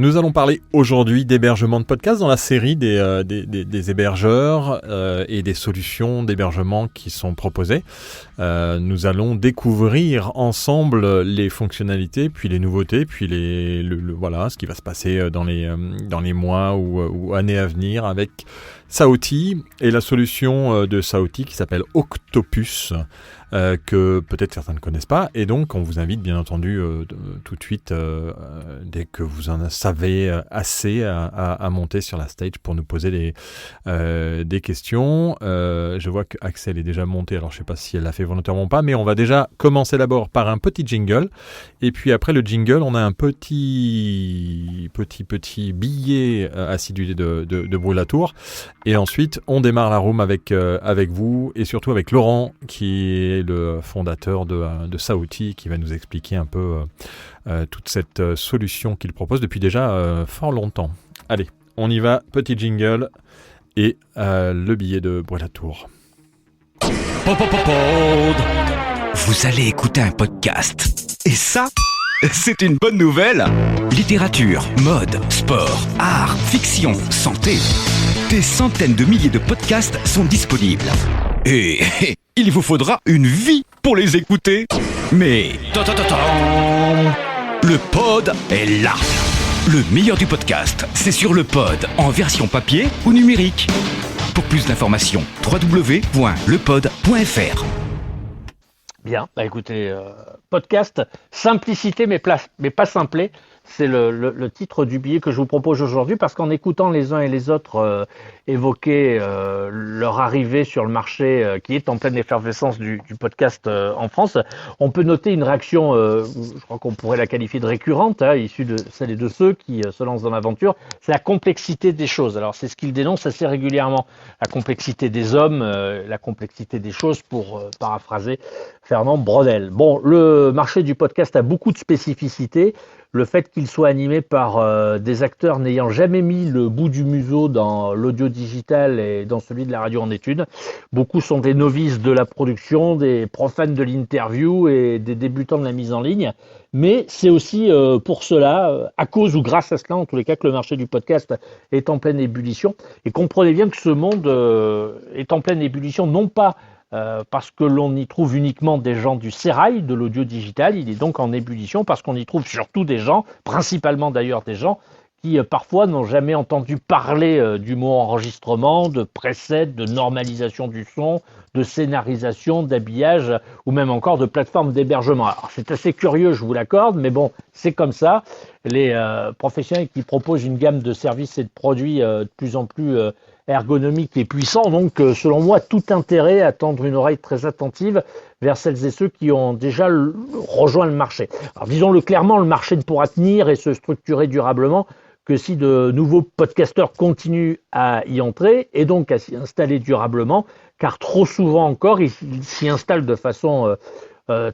Nous allons parler aujourd'hui d'hébergement de podcasts dans la série des hébergeurs et des solutions d'hébergement qui sont proposées. Nous allons découvrir ensemble les fonctionnalités, puis les nouveautés, puis voilà, ce qui va se passer dans les mois ou années à venir avec Saoti et la solution de Saoti qui s'appelle Octopus. Que peut-être certains ne connaissent pas, et donc on vous invite bien entendu tout de suite, dès que vous en savez assez, à monter sur la stage pour nous poser des questions. Je vois que Axel est déjà monté, alors je ne sais pas si elle l'a fait volontairement ou pas, mais on va déjà commencer d'abord par un petit jingle, et puis après le jingle, on a un petit billet acidulé de Brûlatour, et ensuite on démarre la room avec vous, et surtout avec Laurent, qui est le fondateur de Saoti, qui va nous expliquer un peu toute cette solution qu'il propose depuis déjà fort longtemps. Allez, on y va, petit jingle et le billet de Brûlatour. Vous allez écouter un podcast. Et ça, c'est une bonne nouvelle. Littérature, mode, sport, art, fiction, santé. Des centaines de milliers de podcasts sont disponibles. Et il vous faudra une vie pour les écouter. Mais le pod est là. Le meilleur du podcast, c'est sur le pod, en version papier ou numérique. Pour plus d'informations, www.lepod.fr. Bien, écoutez, podcast, simplicité mais pas simplé. C'est le titre du billet que je vous propose aujourd'hui, parce qu'en écoutant les uns et les autres évoquer leur arrivée sur le marché qui est en pleine effervescence du podcast en France, on peut noter une réaction, je crois qu'on pourrait la qualifier de récurrente, issue de celles et de ceux qui se lancent dans l'aventure. C'est la complexité des choses. Alors c'est ce qu'ils dénoncent assez régulièrement. La complexité des hommes, la complexité des choses, pour paraphraser Fernand Braudel. Bon, le marché du podcast a beaucoup de spécificités. Le fait qu'il soit animé par des acteurs n'ayant jamais mis le bout du museau dans l'audio digital et dans celui de la radio en est une. Beaucoup sont des novices de la production, des profanes de l'interview et des débutants de la mise en ligne. Mais c'est aussi pour cela, à cause ou grâce à cela, en tous les cas, que le marché du podcast est en pleine ébullition. Et comprenez bien que ce monde est en pleine ébullition, non pas parce que l'on y trouve uniquement des gens du sérail de l'audio digital. Il est donc en ébullition parce qu'on y trouve surtout des gens, principalement d'ailleurs des gens, qui parfois n'ont jamais entendu parler du mot enregistrement, de preset, de normalisation du son, de scénarisation, d'habillage, ou même encore de plateforme d'hébergement. Alors c'est assez curieux, je vous l'accorde, mais bon, c'est comme ça. Les professionnels qui proposent une gamme de services et de produits de plus en plus ergonomique et puissant, donc selon moi tout intérêt à tendre une oreille très attentive vers celles et ceux qui ont déjà rejoint le marché. Alors disons-le clairement, le marché ne pourra tenir et se structurer durablement que si de nouveaux podcasteurs continuent à y entrer et donc à s'y installer durablement, car trop souvent encore ils s'y installent de façon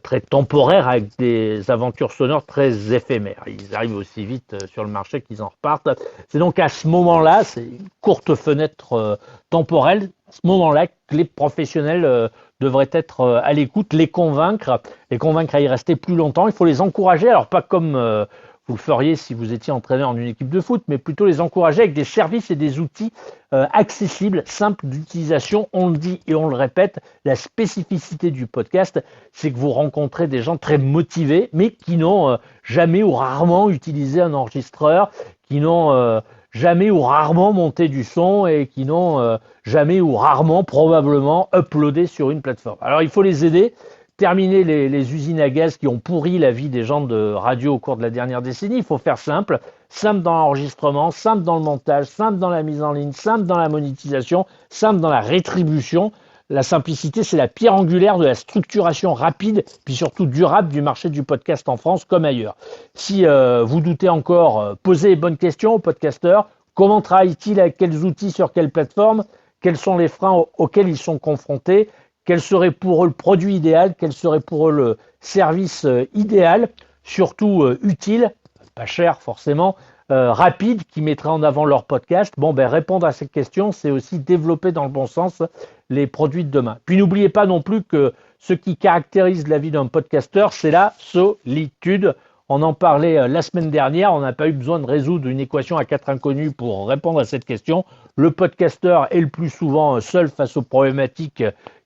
très temporaire, avec des aventures sonores très éphémères. Ils arrivent aussi vite sur le marché qu'ils en repartent. C'est donc à ce moment-là, c'est une courte fenêtre temporelle, à ce moment-là que les professionnels devraient être à l'écoute, les convaincre à y rester plus longtemps. Il faut les encourager, alors pas comme vous le feriez si vous étiez entraîneur en une équipe de foot, mais plutôt les encourager avec des services et des outils accessibles, simples d'utilisation. On le dit et on le répète, la spécificité du podcast, c'est que vous rencontrez des gens très motivés, mais qui n'ont jamais ou rarement utilisé un enregistreur, qui n'ont jamais ou rarement monté du son et qui n'ont jamais ou rarement probablement uploadé sur une plateforme. Alors il faut les aider. Terminer les usines à gaz qui ont pourri la vie des gens de radio au cours de la dernière décennie. Il faut faire simple dans l'enregistrement, simple dans le montage, simple dans la mise en ligne, simple dans la monétisation, simple dans la rétribution. La simplicité, c'est la pierre angulaire de la structuration rapide, puis surtout durable du marché du podcast en France comme ailleurs. Si vous doutez encore, posez les bonnes questions aux podcasteurs. Comment travaille-t-il, avec quels outils, sur quelle plateforme? Quels sont les freins auxquels ils sont confrontés? Quel serait pour eux le produit idéal? Quel serait pour eux le service idéal? Surtout utile, pas cher forcément, rapide, qui mettrait en avant leur podcast. Répondre à ces questions, c'est aussi développer dans le bon sens les produits de demain. Puis n'oubliez pas non plus que ce qui caractérise la vie d'un podcasteur, c'est la solitude. On en parlait la semaine dernière, on n'a pas eu besoin de résoudre une équation à 4 inconnus pour répondre à cette question. Le podcasteur est le plus souvent seul face aux problématiques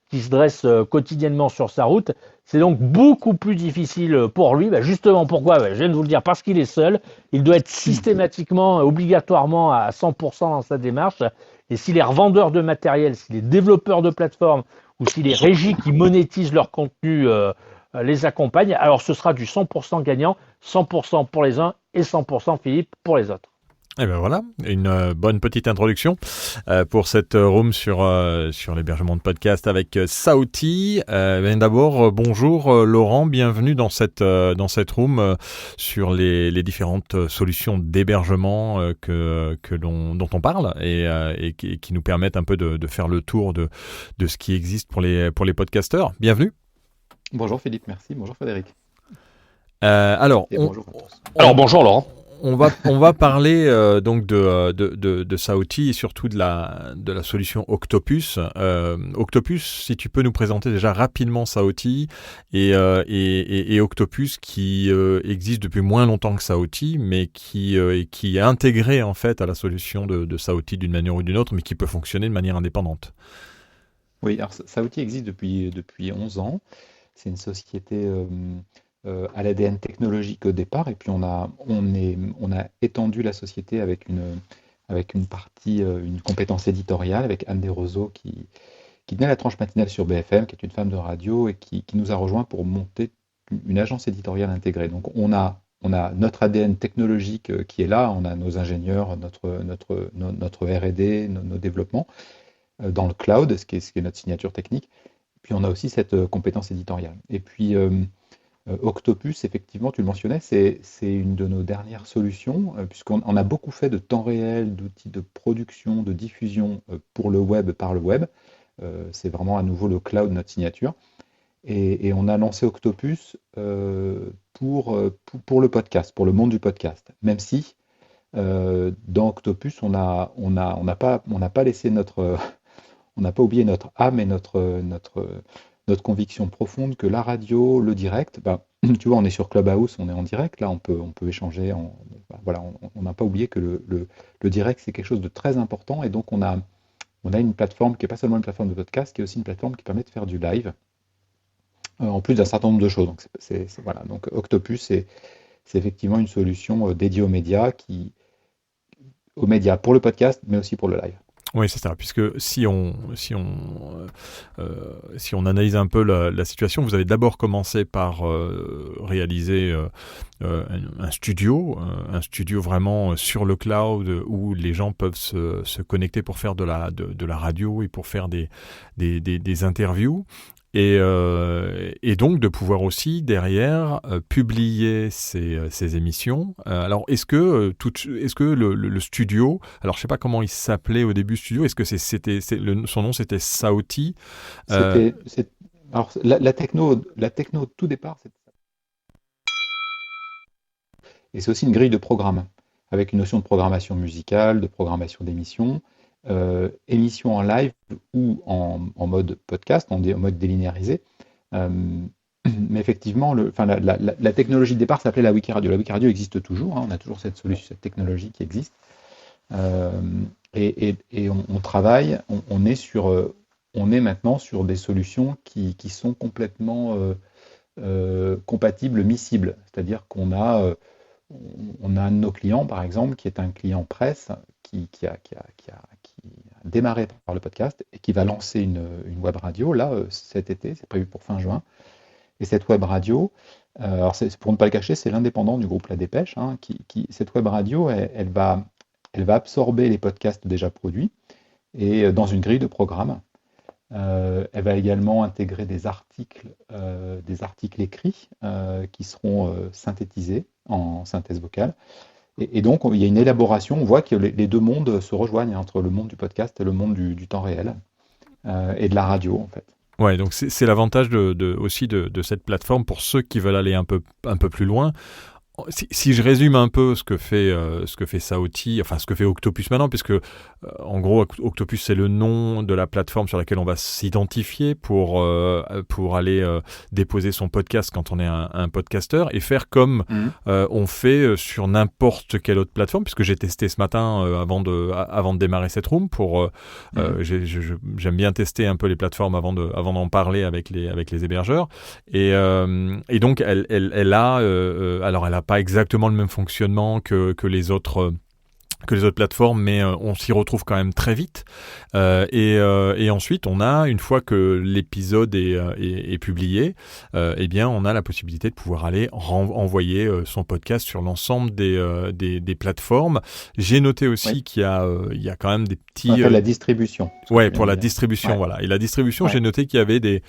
qui se dressent quotidiennement sur sa route. C'est donc beaucoup plus difficile pour lui. Justement, pourquoi ? Je viens de vous le dire, parce qu'il est seul. Il doit être systématiquement, obligatoirement à 100% dans sa démarche. Et si les revendeurs de matériel, si les développeurs de plateformes ou si les régies qui monétisent leur contenu les accompagnent, alors ce sera du 100% gagnant, 100% pour les uns et 100% Philippe pour les autres. Et ben voilà, une bonne petite introduction pour cette room sur l'hébergement de podcast avec Sauti. D'abord, bonjour Laurent, bienvenue dans cette room sur les différentes solutions d'hébergement dont on parle et qui nous permettent un peu de faire le tour de ce qui existe pour les podcasteurs. Bienvenue. Bonjour Philippe, merci. Bonjour Frédéric. Bonjour à tous. Alors bonjour Laurent. On va parler donc de Sauti et surtout de la solution Octopus. Octopus, si tu peux nous présenter déjà rapidement Sauti et Octopus qui existe depuis moins longtemps que Sauti, mais qui est intégré en fait à la solution de Sauti d'une manière ou d'une autre, mais qui peut fonctionner de manière indépendante. Oui, alors Sauti existe depuis 11 ans. C'est une société à l'ADN technologique au départ, et puis on a étendu la société avec une partie, une compétence éditoriale, avec Anne Desroseaux qui tenait la tranche matinale sur BFM, qui est une femme de radio, et qui nous a rejoint pour monter une agence éditoriale intégrée. Donc on a notre ADN technologique qui est là, on a nos ingénieurs, notre R&D, nos développements dans le cloud, ce qui est notre signature technique, puis on a aussi cette compétence éditoriale. Et puis Octopus, effectivement, tu le mentionnais, c'est une de nos dernières solutions, puisqu'on a beaucoup fait de temps réel, d'outils de production, de diffusion pour le web, par le web. C'est vraiment à nouveau le cloud, notre signature. Et on a lancé Octopus pour le podcast, pour le monde du podcast. Même si, dans Octopus, on n'a pas laissé on n'a pas oublié notre âme et notre conviction profonde que la radio, le direct, tu vois, on est sur Clubhouse, on est en direct, là on peut échanger, on n'a pas oublié que le direct c'est quelque chose de très important, et donc on a une plateforme qui n'est pas seulement une plateforme de podcast, qui est aussi une plateforme qui permet de faire du live, en plus d'un certain nombre de choses. Donc, voilà. Donc Octopus, c'est effectivement une solution dédiée aux médias pour le podcast, mais aussi pour le live. Oui, c'est ça. Puisque si on analyse un peu la situation, vous avez d'abord commencé par réaliser un studio vraiment sur le cloud où les gens peuvent se connecter pour faire de la radio et pour faire des interviews. Et donc de pouvoir aussi derrière publier ces émissions. Alors est-ce que le studio, alors je sais pas comment il s'appelait au début studio, est-ce que son nom c'était Sauti? Alors la techno tout départ, et c'est aussi une grille de programme avec une notion de programmation musicale, de programmation d'émissions. Émission en live ou en mode podcast, en mode délinéarisé. Mais effectivement, la technologie de départ s'appelait la Wikiradio. La Wikiradio existe toujours, on a toujours cette solution, cette technologie qui existe. Et on travaille, on est maintenant sur des solutions qui sont complètement compatibles, miscibles. C'est-à-dire qu'on a un de nos clients, par exemple, qui est un client presse, qui a démarré par le podcast et qui va lancer une web radio là cet été, c'est prévu pour fin juin. Et cette web radio, alors pour ne pas le cacher, c'est l'indépendant du groupe La Dépêche, cette web radio, elle va absorber les podcasts déjà produits et dans une grille de programme. Elle va également intégrer des articles écrits qui seront synthétisés en synthèse vocale. Et donc, il y a une élaboration, on voit que les deux mondes se rejoignent entre le monde du podcast et le monde du temps réel et de la radio, en fait. Ouais, donc c'est l'avantage aussi de cette plateforme pour ceux qui veulent aller un peu plus loin. Si je résume un peu ce que fait Saoti, enfin ce que fait Octopus maintenant, puisque en gros Octopus c'est le nom de la plateforme sur laquelle on va s'identifier pour aller déposer son podcast quand on est un podcasteur et faire comme on fait sur n'importe quelle autre plateforme, puisque j'ai testé ce matin avant de démarrer cette room pour j'aime bien tester un peu les plateformes avant d'en parler avec les hébergeurs et donc elle a alors elle a pas exactement le même fonctionnement que les autres plateformes, mais on s'y retrouve quand même très vite. Et ensuite, on a, une fois que l'épisode est publié, eh bien, on a la possibilité de pouvoir aller envoyer son podcast sur l'ensemble des plateformes. J'ai noté aussi qu'il y a quand même des petits... la distribution. Ouais, pour la distribution, voilà. Et la distribution, j'ai noté qu'il y avait des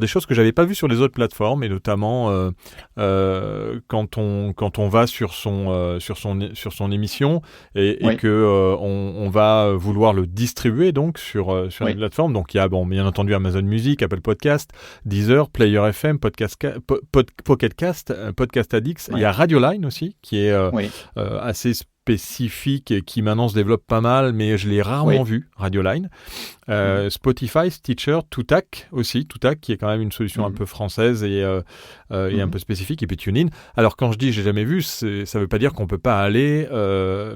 choses que j'avais pas vues sur les autres plateformes, et notamment quand on va sur son émission et que on va vouloir le distribuer donc sur une plateforme. Donc il y a bien entendu Amazon Music, Apple Podcast, Deezer, Player FM, Pocket Cast, Podcast Addicts. Il y a Radioline aussi qui est assez spécifique et qui maintenant se développe pas mal, mais je l'ai rarement vu, Radioline. Spotify, Stitcher, Toutac aussi, Toutac qui est quand même une solution un peu française et un peu spécifique, et puis TuneIn. Alors quand je dis j'ai jamais vu, ça veut pas dire qu'on peut pas aller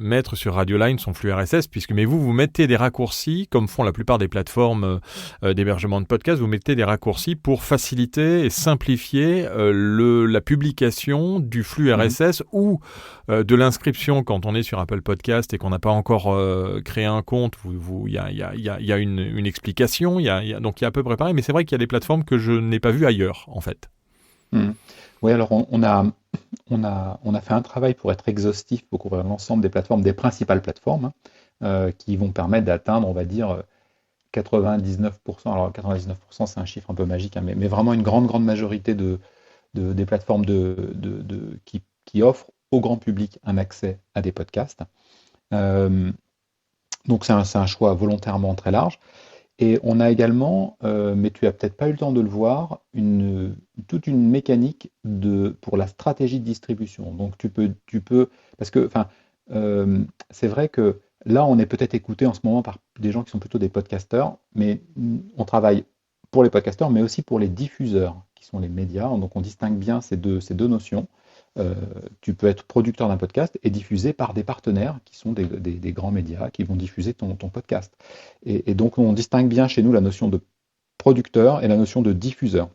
mettre sur Radioline son flux RSS, mais vous mettez des raccourcis, comme font la plupart des plateformes d'hébergement de podcasts, vous mettez des raccourcis pour faciliter et simplifier la publication du flux RSS ou de l'inscription quand on est sur Apple Podcast et qu'on n'a pas encore créé un compte. Il y a une explication, donc il y a à peu près pareil, mais c'est vrai qu'il y a des plateformes que je n'ai pas vues ailleurs en fait. Oui, alors on a fait un travail pour être exhaustif pour couvrir l'ensemble des plateformes, des principales plateformes, qui vont permettre d'atteindre, on va dire, 99%. Alors 99%, c'est un chiffre un peu magique, mais vraiment une grande majorité des plateformes qui offrent au grand public un accès à des podcasts. Donc c'est un choix volontairement très large. Et on a également, mais tu n'as peut-être pas eu le temps de le voir, toute une mécanique pour la stratégie de distribution. Donc tu peux parce que c'est vrai que là on est peut-être écouté en ce moment par des gens qui sont plutôt des podcasteurs, mais on travaille pour les podcasteurs, mais aussi pour les diffuseurs, qui sont les médias. Donc on distingue bien ces deux notions. Tu peux être producteur d'un podcast et diffusé par des partenaires qui sont des grands médias qui vont diffuser ton podcast. Et donc on distingue bien chez nous la notion de producteur et la notion de diffuseur.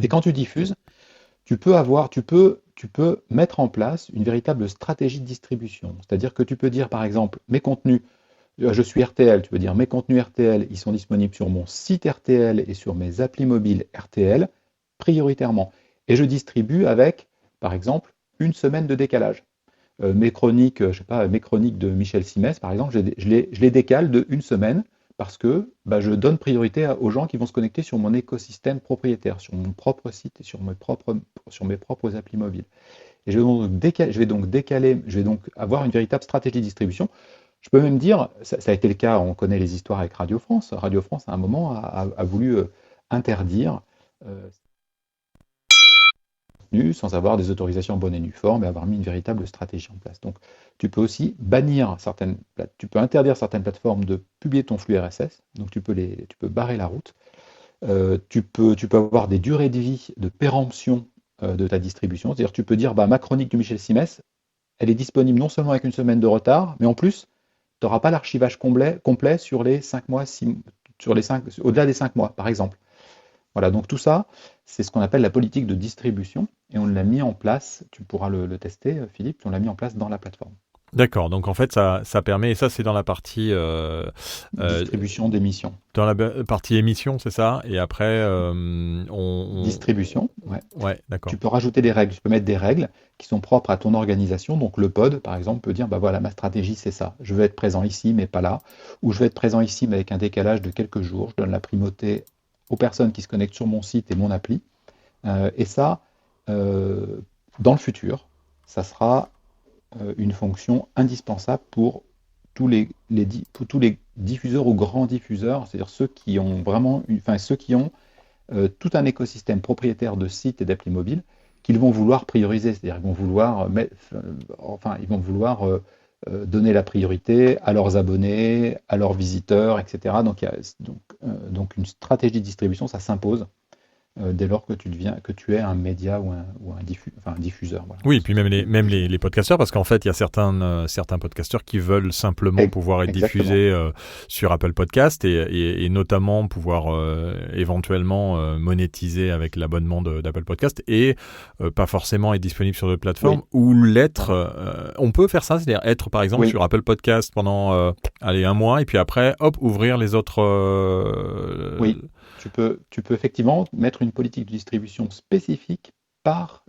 Et quand tu diffuses, tu peux mettre en place une véritable stratégie de distribution. C'est-à-dire que tu peux dire par exemple, mes contenus, je suis RTL, tu peux dire mes contenus RTL, ils sont disponibles sur mon site RTL et sur mes applis mobiles RTL prioritairement. Et je distribue avec, par exemple, une semaine de décalage. Mes chroniques de Michel Simès, par exemple, je les décale de une semaine parce que je donne priorité aux gens qui vont se connecter sur mon écosystème propriétaire, sur mon propre site et sur mes propres applis mobiles. Et je vais donc avoir une véritable stratégie de distribution. Je peux même dire, ça a été le cas, on connaît les histoires avec Radio France. Radio France, à un moment, a voulu interdire sans avoir des autorisations en bonne et due forme et avoir mis une véritable stratégie en place. Donc, tu peux aussi tu peux interdire certaines plateformes de publier ton flux RSS, donc tu peux barrer la route. Tu peux avoir des durées de vie de péremption de ta distribution, c'est-à-dire tu peux dire ma chronique de Michel Simès, elle est disponible non seulement avec une semaine de retard, mais en plus, tu n'auras pas l'archivage complet sur les 5 mois, au-delà des 5 mois, par exemple. Voilà, donc tout ça, c'est ce qu'on appelle la politique de distribution, et on l'a mis en place, tu pourras le tester, Philippe, on l'a mis en place dans la plateforme. D'accord, donc en fait ça permet, et ça c'est dans la partie distribution d'émissions. Dans la partie émission, c'est ça, et après distribution, ouais. Ouais, d'accord. Tu peux rajouter des règles, tu peux mettre des règles qui sont propres à ton organisation. Donc le pod, par exemple, peut dire voilà, ma stratégie c'est ça. Je veux être présent ici mais pas là, ou je veux être présent ici mais avec un décalage de quelques jours. Je donne la primauté aux personnes qui se connectent sur mon site et mon appli. Et ça, dans le futur, ça sera une fonction indispensable pour tous les diffuseurs ou grands diffuseurs, c'est-à-dire ceux qui ont tout un écosystème propriétaire de sites et d'applis mobiles qu'ils vont vouloir prioriser, c'est-à-dire qu'ils vont vouloir donner la priorité à leurs abonnés, à leurs visiteurs, etc. Donc une stratégie de distribution, ça s'impose dès lors que tu es un média ou un diffuseur. Voilà. Oui, et puis même les podcasteurs, parce qu'en fait, il y a certains podcasteurs qui veulent simplement pouvoir être diffusés sur Apple Podcast et notamment pouvoir éventuellement monétiser avec l'abonnement d'Apple Podcast et pas forcément être disponible sur d'autres plateformes ou l'être. On peut faire ça, c'est-à-dire être par exemple sur Apple Podcast pendant un mois et puis après, hop, ouvrir les autres. Oui. Tu peux effectivement mettre une politique de distribution spécifique par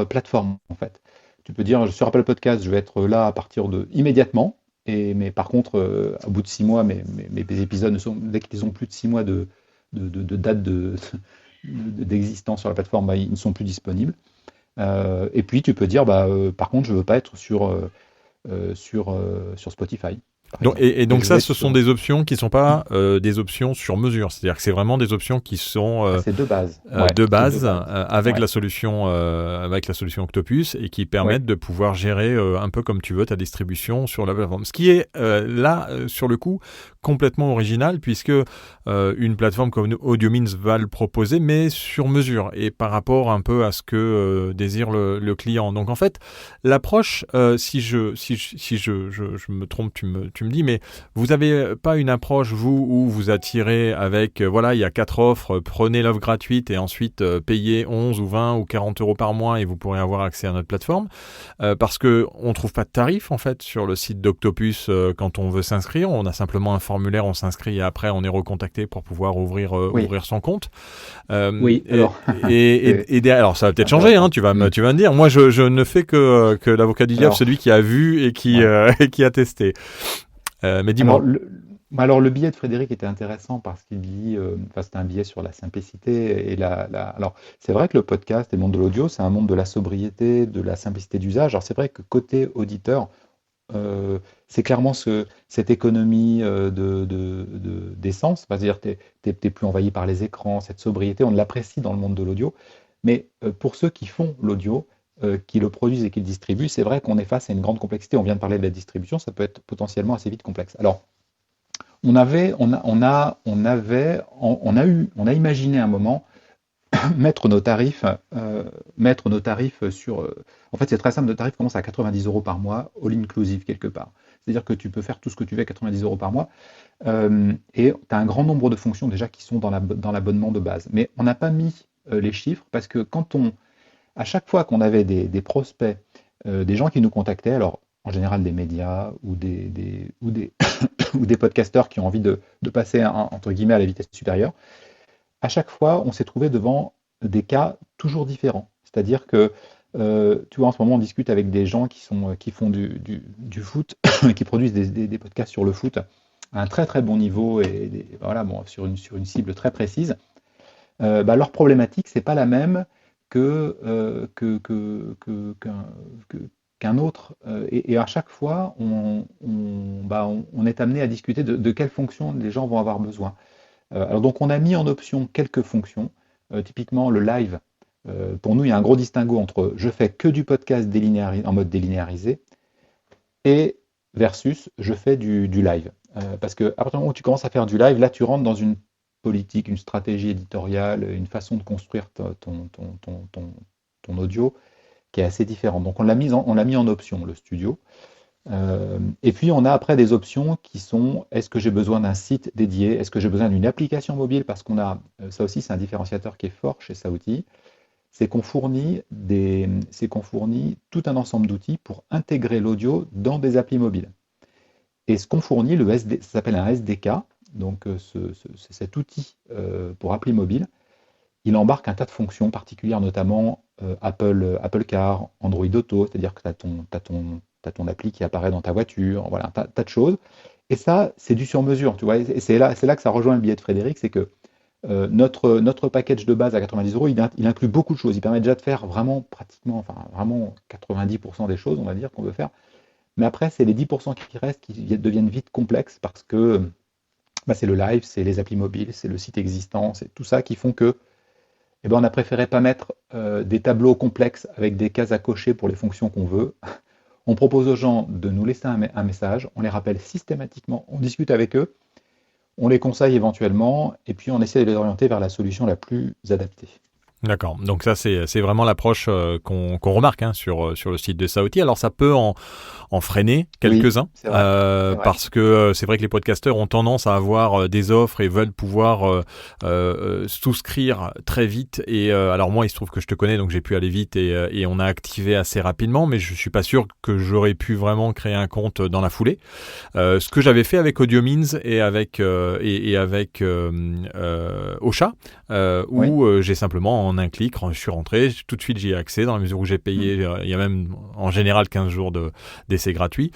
plateforme, en fait. Tu peux dire, sur Apple Podcast, je vais être là à partir de immédiatement, mais par contre, au bout de 6 mois, mes épisodes, dès qu'ils ont plus de 6 mois de date d'existence sur la plateforme, ils ne sont plus disponibles. Et puis, tu peux dire, par contre, je ne veux pas être sur Spotify. Donc ça, ce sont des options qui ne sont pas des options sur mesure. C'est-à-dire que c'est vraiment des options qui sont c'est de base, avec la solution Octopus et qui permettent de pouvoir gérer un peu comme tu veux ta distribution sur la plateforme. Ce qui est là, sur le coup, complètement original puisque une plateforme comme AudioMeans va le proposer, mais sur mesure et par rapport un peu à ce que désire le client. Donc en fait, l'approche, si je me trompe, tu me dis, mais vous n'avez pas une approche, vous, où vous attirez avec, il y a 4 offres, prenez l'offre gratuite et ensuite payez 11 ou 20 ou 40 euros par mois et vous pourrez avoir accès à notre plateforme. Parce qu'on ne trouve pas de tarif, en fait, sur le site d'Octopus quand on veut s'inscrire. On a simplement un formulaire, on s'inscrit et après, on est recontacté pour pouvoir ouvrir son compte. Alors, ça va peut-être changer, hein, tu vas me dire. Moi, je ne fais que l'avocat du diable, celui qui a vu et qui a testé. Mais dis-moi. Alors, le billet de Frédéric était intéressant parce qu'il dit, c'était un billet sur la simplicité alors, c'est vrai que le podcast et le monde de l'audio, c'est un monde de la sobriété, de la simplicité d'usage. Alors, c'est vrai que côté auditeur, c'est clairement cette économie d'essence, c'est-à-dire t'es plus envahi par les écrans, cette sobriété, on l'apprécie dans le monde de l'audio. Mais pour ceux qui font l'audio, qui le produisent et qui le distribuent, c'est vrai qu'on est face à une grande complexité. On vient de parler de la distribution, ça peut être potentiellement assez vite complexe. Alors, on a imaginé un moment mettre nos tarifs sur. En fait, c'est très simple. Nos tarifs commencent à 90 euros par mois, all inclusive quelque part. C'est-à-dire que tu peux faire tout ce que tu veux à 90 euros par mois. Et tu as un grand nombre de fonctions déjà qui sont dans l'abonnement de base. Mais on n'a pas mis les chiffres parce que à chaque fois qu'on avait des prospects, des gens qui nous contactaient, alors en général des médias ou des podcasteurs qui ont envie de passer entre guillemets à la vitesse supérieure, à chaque fois on s'est trouvé devant des cas toujours différents. C'est-à-dire que tu vois, en ce moment on discute avec des gens qui font du foot, qui produisent des podcasts sur le foot à un très très bon niveau et sur une cible très précise. Leur problématique c'est pas la même qu'un autre. Et à chaque fois, on est amené à discuter de quelles fonctions les gens vont avoir besoin. Alors donc, on a mis en option quelques fonctions. Typiquement, le live. Pour nous, il y a un gros distinguo entre je fais que du podcast en mode délinéarisé et versus je fais du live. Parce qu'à partir du moment où tu commences à faire du live, là, tu rentres dans une politique, une stratégie éditoriale, une façon de construire ton audio qui est assez différente. Donc on l'a mis en option, le studio. Et puis on a après des options qui sont, est-ce que j'ai besoin d'un site dédié? Est-ce que j'ai besoin d'une application mobile? Parce qu'on a, ça aussi c'est un différenciateur qui est fort chez Saouti, c'est qu'on fournit tout un ensemble d'outils pour intégrer l'audio dans des applis mobiles. Et ce qu'on fournit, ça s'appelle un SDK, donc cet outil pour appli mobile, il embarque un tas de fonctions particulières, notamment Apple Car, Android Auto, c'est-à-dire que tu as ton appli qui apparaît dans ta voiture, voilà, un tas de choses. Et ça, c'est du sur-mesure, tu vois. Et c'est là que ça rejoint le billet de Frédéric, c'est que notre package de base à 90 euros, il inclut beaucoup de choses. Il permet déjà de faire vraiment 90% des choses, on va dire, qu'on veut faire. Mais après, c'est les 10% qui restent qui deviennent vite complexes parce que c'est le live, c'est les applis mobiles, c'est le site existant, c'est tout ça qui font que eh ben, on a préféré pas mettre des tableaux complexes avec des cases à cocher pour les fonctions qu'on veut. On propose aux gens de nous laisser un message, on les rappelle systématiquement, on discute avec eux, on les conseille éventuellement, et puis on essaie de les orienter vers la solution la plus adaptée. D'accord. Donc ça, c'est vraiment l'approche qu'on remarque sur le site de Sauti. Alors ça peut en freiner quelques-uns, c'est vrai. parce que c'est vrai que les podcasteurs ont tendance à avoir des offres et veulent pouvoir souscrire très vite. Et alors moi, il se trouve que je te connais, donc j'ai pu aller vite et on a activé assez rapidement, mais je suis pas sûr que j'aurais pu vraiment créer un compte dans la foulée. Ce que j'avais fait avec AudioMeans et avec Ocha, où j'ai simplement en un clic, je suis rentré, tout de suite j'y ai accès dans la mesure où j'ai payé, il y a même en général 15 jours d'essai gratuit.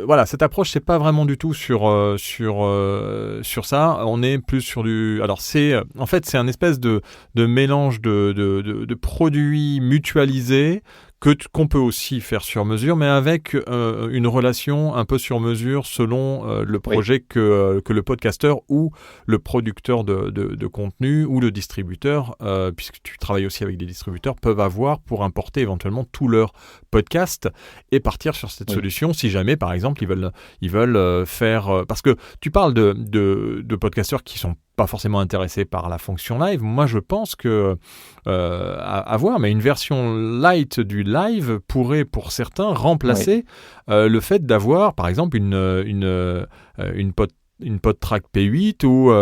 Voilà, cette approche c'est pas vraiment du tout sur ça, on est plus sur du... Alors en fait c'est un espèce de mélange de produits mutualisés qu'on peut aussi faire sur mesure, mais avec une relation un peu sur mesure selon le projet que le podcasteur ou le producteur de contenu ou le distributeur, puisque tu travailles aussi avec des distributeurs, peuvent avoir pour importer éventuellement tout leur podcast et partir sur cette solution si jamais, par exemple, ils veulent faire... parce que tu parles de podcasteurs qui sont pas forcément intéressés par la fonction live. Moi, je pense que à voir, mais une version light du live pourrait, pour certains, remplacer le fait d'avoir, par exemple, une PodTrack P8 ou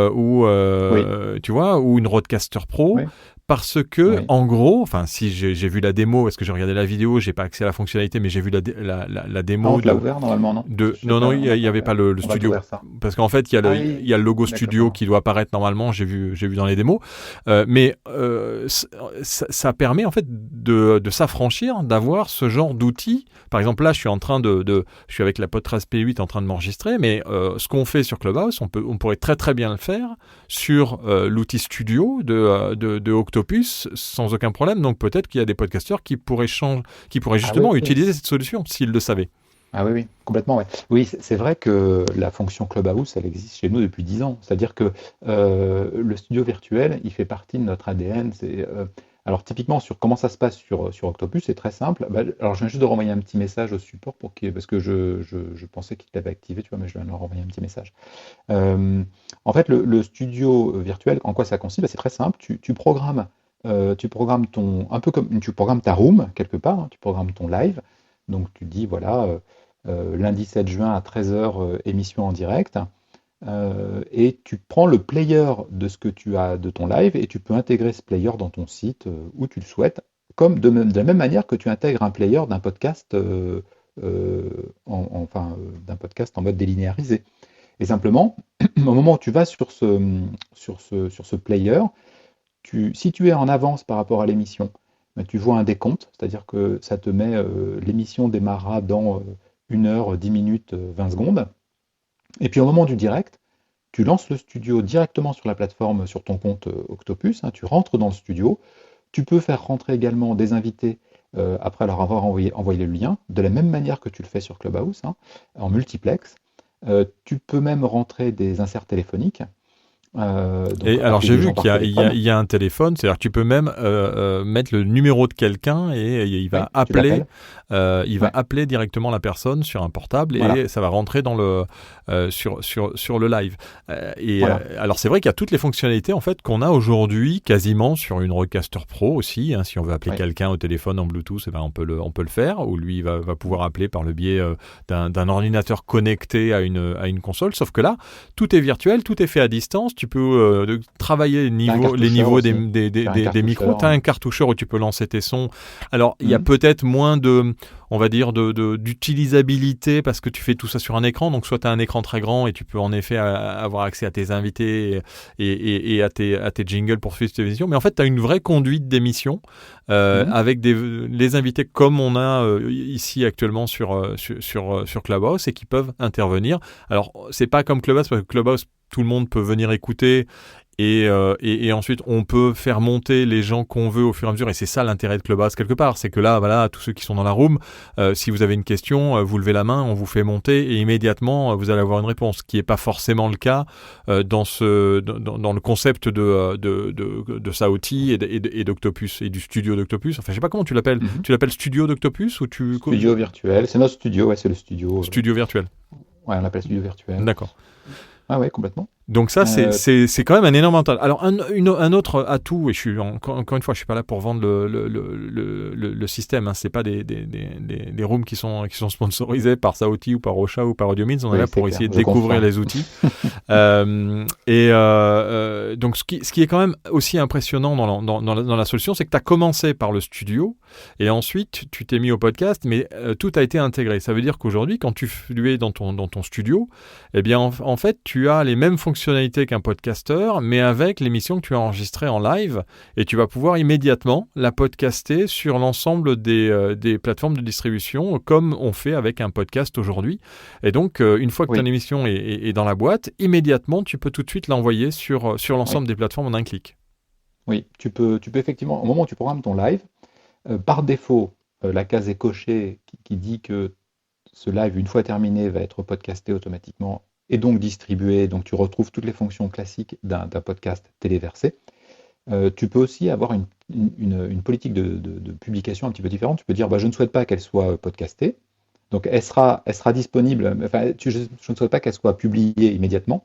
tu vois, ou une Rodecaster Pro. Parce que, en gros, enfin, si j'ai vu la démo, est-ce que j'ai regardé la vidéo, j'ai pas accès à la fonctionnalité, mais j'ai vu la démo. On l'a ouvert normalement, non? Non, il y avait pas le studio. Parce qu'en fait, il y a le logo studio qui doit apparaître normalement. J'ai vu dans les démos. Mais ça permet en fait de s'affranchir, d'avoir ce genre d'outils. Par exemple, là, je suis avec la PodTrack P8 en train de m'enregistrer, mais ce qu'on fait sur Clubhouse, on pourrait très très bien le faire sur l'outil studio de Octopus sans aucun problème. Donc peut-être qu'il y a des podcasteurs qui pourraient justement utiliser cette solution s'ils le savaient. Ah oui, complètement. Ouais. Oui, c'est vrai que la fonction Clubhouse, elle existe chez nous depuis 10 ans. C'est-à-dire que le studio virtuel, il fait partie de notre ADN. Alors typiquement, sur comment ça se passe sur Octopus, c'est très simple. Alors je viens juste de renvoyer un petit message au support parce que je pensais qu'il l'avait activé, tu vois, mais je viens de leur renvoyer un petit message. En fait, le studio virtuel, en quoi ça consiste? C'est très simple. Tu programmes un peu comme tu programmes ta room quelque part. Tu programmes ton live. Donc tu dis voilà, lundi 7 juin à 13h, émission en direct. Et tu prends le player de ce que tu as de ton live et tu peux intégrer ce player dans ton site où tu le souhaites, comme de la même manière que tu intègres un player d'un podcast, d'un podcast en mode délinéarisé. Et simplement, au moment où tu vas sur ce player, si tu es en avance par rapport à l'émission, tu vois un décompte, c'est-à-dire que ça te met l'émission démarrera dans 1 heure, 10 minutes, 20 secondes. Et puis au moment du direct, tu lances le studio directement sur la plateforme, sur ton compte Octopus, tu rentres dans le studio, tu peux faire rentrer également des invités après leur avoir envoyé le lien, de la même manière que tu le fais sur Clubhouse, en multiplex. Tu peux même rentrer des inserts téléphoniques. Et alors j'ai vu qu'il y a un téléphone, c'est-à-dire que tu peux même mettre le numéro de quelqu'un et il va appeler, appeler directement la personne sur un portable et ça va rentrer dans sur le live. Alors c'est vrai qu'il y a toutes les fonctionnalités en fait qu'on a aujourd'hui quasiment sur une Rodecaster Pro aussi. Si on veut appeler quelqu'un au téléphone en Bluetooth, on peut le faire. Ou lui va pouvoir appeler par le biais d'un ordinateur connecté à une console. Sauf que là, tout est virtuel, tout est fait à distance. Tu peux travailler les niveaux des micros. Tu as un cartoucheur où tu peux lancer tes sons. Alors, il y a peut-être moins d'utilisabilité parce que tu fais tout ça sur un écran. Donc, soit tu as un écran très grand et tu peux en effet avoir accès à tes invités et à tes jingles pour suivre tes émissions. Mais en fait, tu as une vraie conduite d'émission avec les invités comme on a ici actuellement sur Clubhouse et qui peuvent intervenir. Alors, c'est pas comme Clubhouse parce que Clubhouse, tout le monde peut venir écouter et ensuite on peut faire monter les gens qu'on veut au fur et à mesure, et c'est ça l'intérêt de Clubhouse quelque part, c'est que là, voilà, tous ceux qui sont dans la room, si vous avez une question, vous levez la main, on vous fait monter, et immédiatement vous allez avoir une réponse, ce qui n'est pas forcément le cas dans le concept de Saoti et d'Octopus, et du studio d'Octopus. Enfin, je sais pas comment tu l'appelles. Mhm. Tu l'appelles studio d'Octopus ou tu... Studio virtuel, c'est notre studio, ouais, c'est le studio. Studio virtuel. Ouais, on l'appelle studio virtuel. D'accord. Ah ouais, complètement. Donc ça, Euh, c'est quand même un énorme avantage. Alors, un autre atout, et je suis encore une fois, je suis pas là pour vendre le système, hein, c'est pas des rooms qui sont sponsorisés par Saoti ou par Ocha ou par AudioMeans, on est Oui, là c'est pour clair, essayer de je découvrir comprends. les outils. Donc ce qui est quand même aussi impressionnant dans la solution, c'est que tu as commencé par le studio, et ensuite tu t'es mis au podcast, mais tout a été intégré. Ça veut dire qu'aujourd'hui, quand tu es dans ton studio, eh bien en fait, tu as les mêmes fonctionnalités qu'un podcasteur, mais avec l'émission que tu as enregistrée en live, et tu vas pouvoir immédiatement la podcaster sur l'ensemble des plateformes de distribution, comme on fait avec un podcast aujourd'hui. Et donc, une fois que Oui, ton émission est dans la boîte, immédiatement, tu peux tout de suite l'envoyer sur oui, l'ensemble des plateformes en un clic. oui. Tu peux effectivement, au moment où tu programmes ton live, par défaut, la case est cochée qui dit que ce live, une fois terminé, va être podcasté automatiquement et donc distribué. Donc tu retrouves toutes les fonctions classiques d'un podcast téléversé. Tu peux aussi avoir une politique de publication un petit peu différente. Tu peux dire, bah, je ne souhaite pas qu'elle soit podcastée. Donc elle sera disponible, enfin, je ne souhaite pas qu'elle soit publiée immédiatement.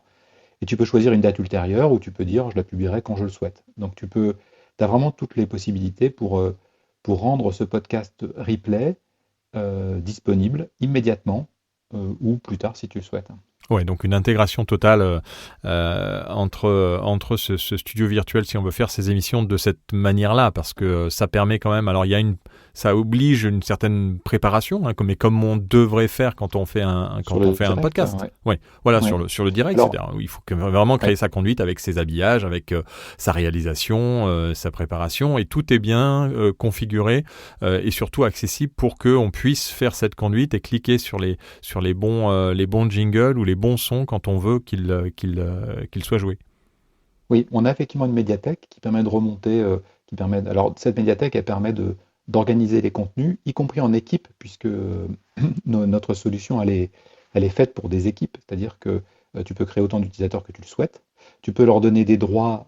Et tu peux choisir une date ultérieure ou tu peux dire, je la publierai quand je le souhaite. Donc tu as vraiment toutes les possibilités pour rendre ce podcast replay disponible immédiatement ou plus tard si tu le souhaites. Ouais, donc une intégration totale entre ce studio virtuel, si on veut faire ces émissions de cette manière-là, parce que ça permet quand même. Alors ça oblige une certaine préparation, hein, comme on devrait faire quand on fait Sur le un direct, podcast. ouais. Ouais, voilà, Ouais. sur le direct, Alors, c'est-à-dire où il faut vraiment créer ouais, sa conduite avec ses habillages, avec sa réalisation, sa préparation, et tout est bien configuré et surtout accessible pour qu'on puisse faire cette conduite et cliquer sur les bons jingles ou les bons sons quand on veut qu'ils soient joués. oui, on a effectivement une médiathèque qui permet de remonter, alors cette médiathèque, elle permet d'organiser les contenus, y compris en équipe, puisque notre solution, elle est faite pour des équipes, c'est-à-dire que tu peux créer autant d'utilisateurs que tu le souhaites. Tu peux leur donner des droits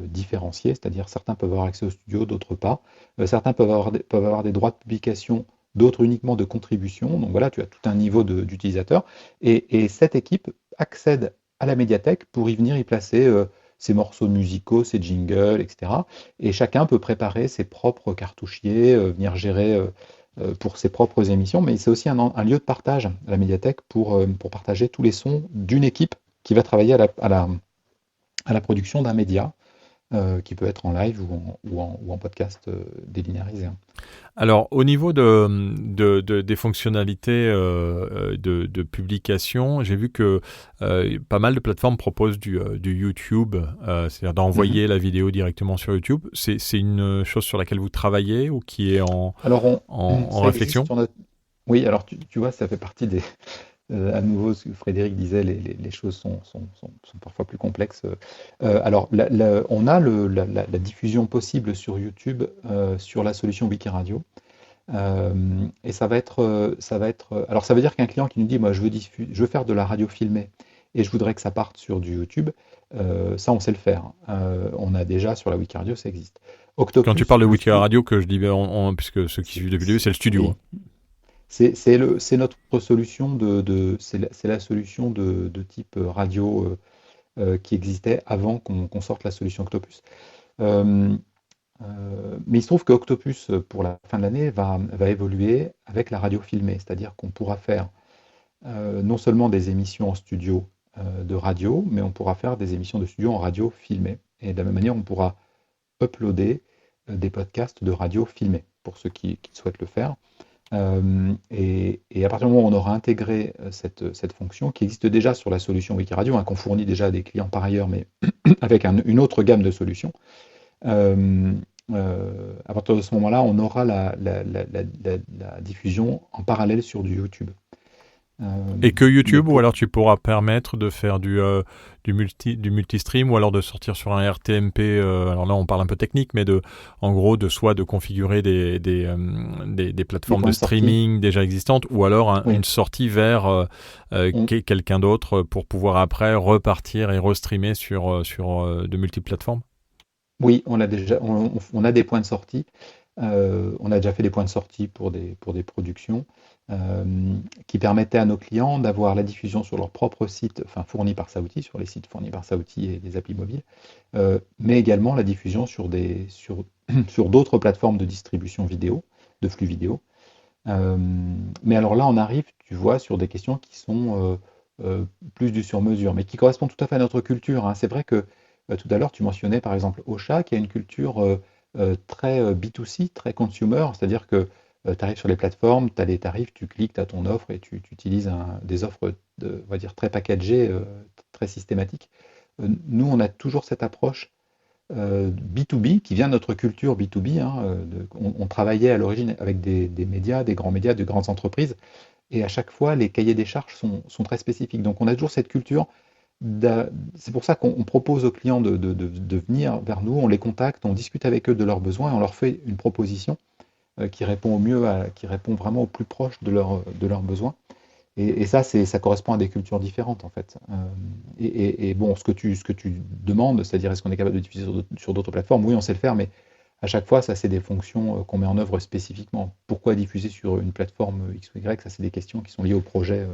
différenciés, c'est-à-dire certains peuvent avoir accès au studio, d'autres pas. Certains peuvent avoir des droits de publication, d'autres uniquement de contribution. Donc voilà, tu as tout un niveau d'utilisateurs. Et cette équipe accède à la médiathèque pour y venir y placer ses morceaux musicaux, ses jingles, etc. Et chacun peut préparer ses propres cartouchiers, venir gérer pour ses propres émissions, mais c'est aussi un lieu de partage, la médiathèque, pour partager tous les sons d'une équipe qui va travailler à la production d'un média, qui peut être en live ou en podcast délinéarisé. Alors, au niveau des fonctionnalités de publication, j'ai vu que pas mal de plateformes proposent du YouTube, c'est-à-dire d'envoyer la vidéo directement sur YouTube. C'est une chose sur laquelle vous travaillez ou qui est Alors, en ça réflexion? existe sur notre... Oui, alors tu vois, ça fait partie des... à nouveau, ce que Frédéric disait, les choses sont parfois plus complexes. Alors, on a la diffusion possible sur YouTube sur la solution Wikiradio. Et ça va être, alors ça veut dire qu'un client qui nous dit, moi, je veux faire de la radio filmée et je voudrais que ça parte sur du YouTube, ça, on sait le faire. On a déjà sur la Wikiradio, ça existe. Quand tu Octopus, parles de Wikiradio, que je dis, puisque ceux qui suivent depuis le début, c'est le studio. oui. Hein. C'est notre solution c'est la solution de type radio qui existait avant qu'on sorte la solution Octopus. Euh, mais il se trouve que Octopus, pour la fin de l'année, va évoluer avec la radio filmée, c'est-à-dire qu'on pourra faire non seulement des émissions en studio de radio, mais on pourra faire des émissions de studio en radio filmée. Et de la même manière, on pourra uploader des podcasts de radio filmés, pour ceux qui souhaitent le faire. Et à partir du moment où on aura intégré cette fonction, qui existe déjà sur la solution Wikiradio, hein, qu'on fournit déjà à des clients par ailleurs, mais avec une autre gamme de solutions, à partir de ce moment-là, on aura la diffusion en parallèle sur du YouTube. Et que YouTube, Mais ou alors tu pourras permettre de faire du multi-stream, ou alors de sortir sur un RTMP, alors là on parle un peu technique, mais en gros de configurer des plateformes points de de sortie. streaming déjà existantes, ou alors Oui. une sortie vers On- quelqu'un d'autre pour pouvoir après repartir et restreamer sur de multiples plateformes. Oui, on a des points de sortie. On a déjà fait des points de sortie pour des productions euh, qui permettaient à nos clients d'avoir la diffusion sur leur propre site, enfin fourni par Saouti, sur les sites fournis par Saouti et des applis mobiles, mais également la diffusion sur d'autres plateformes de distribution vidéo, de flux vidéo. Euh, mais alors là, on arrive, tu vois, sur des questions qui sont plus du sur-mesure, mais qui correspondent tout à fait à notre culture, hein. C'est vrai que tout à l'heure, tu mentionnais par exemple Ocha, qui a une culture très B2C, très consumer, c'est-à-dire que tu arrives sur les plateformes, tu as les tarifs, tu cliques, tu as ton offre et tu utilises des offres, on va dire, très packagées, très systématiques. Nous, on a toujours cette approche B2B, qui vient de notre culture B2B, hein, on travaillait à l'origine avec des médias, des grands médias, de grandes entreprises, et à chaque fois, les cahiers des charges sont très spécifiques. Donc on a toujours cette culture. C'est pour ça qu'on propose aux clients de venir vers nous, on les contacte, on discute avec eux de leurs besoins et on leur fait une proposition qui répond au mieux, qui répond vraiment au plus proche de leurs besoins. Et ça, ça correspond à des cultures différentes, en fait. Et bon, ce que tu demandes, c'est-à-dire est-ce qu'on est capable de diffuser sur d'autres plateformes? Oui, on sait le faire, mais à chaque fois, ça, c'est des fonctions qu'on met en œuvre spécifiquement. Pourquoi diffuser sur une plateforme X ou Y? Ça, c'est des questions qui sont liées euh,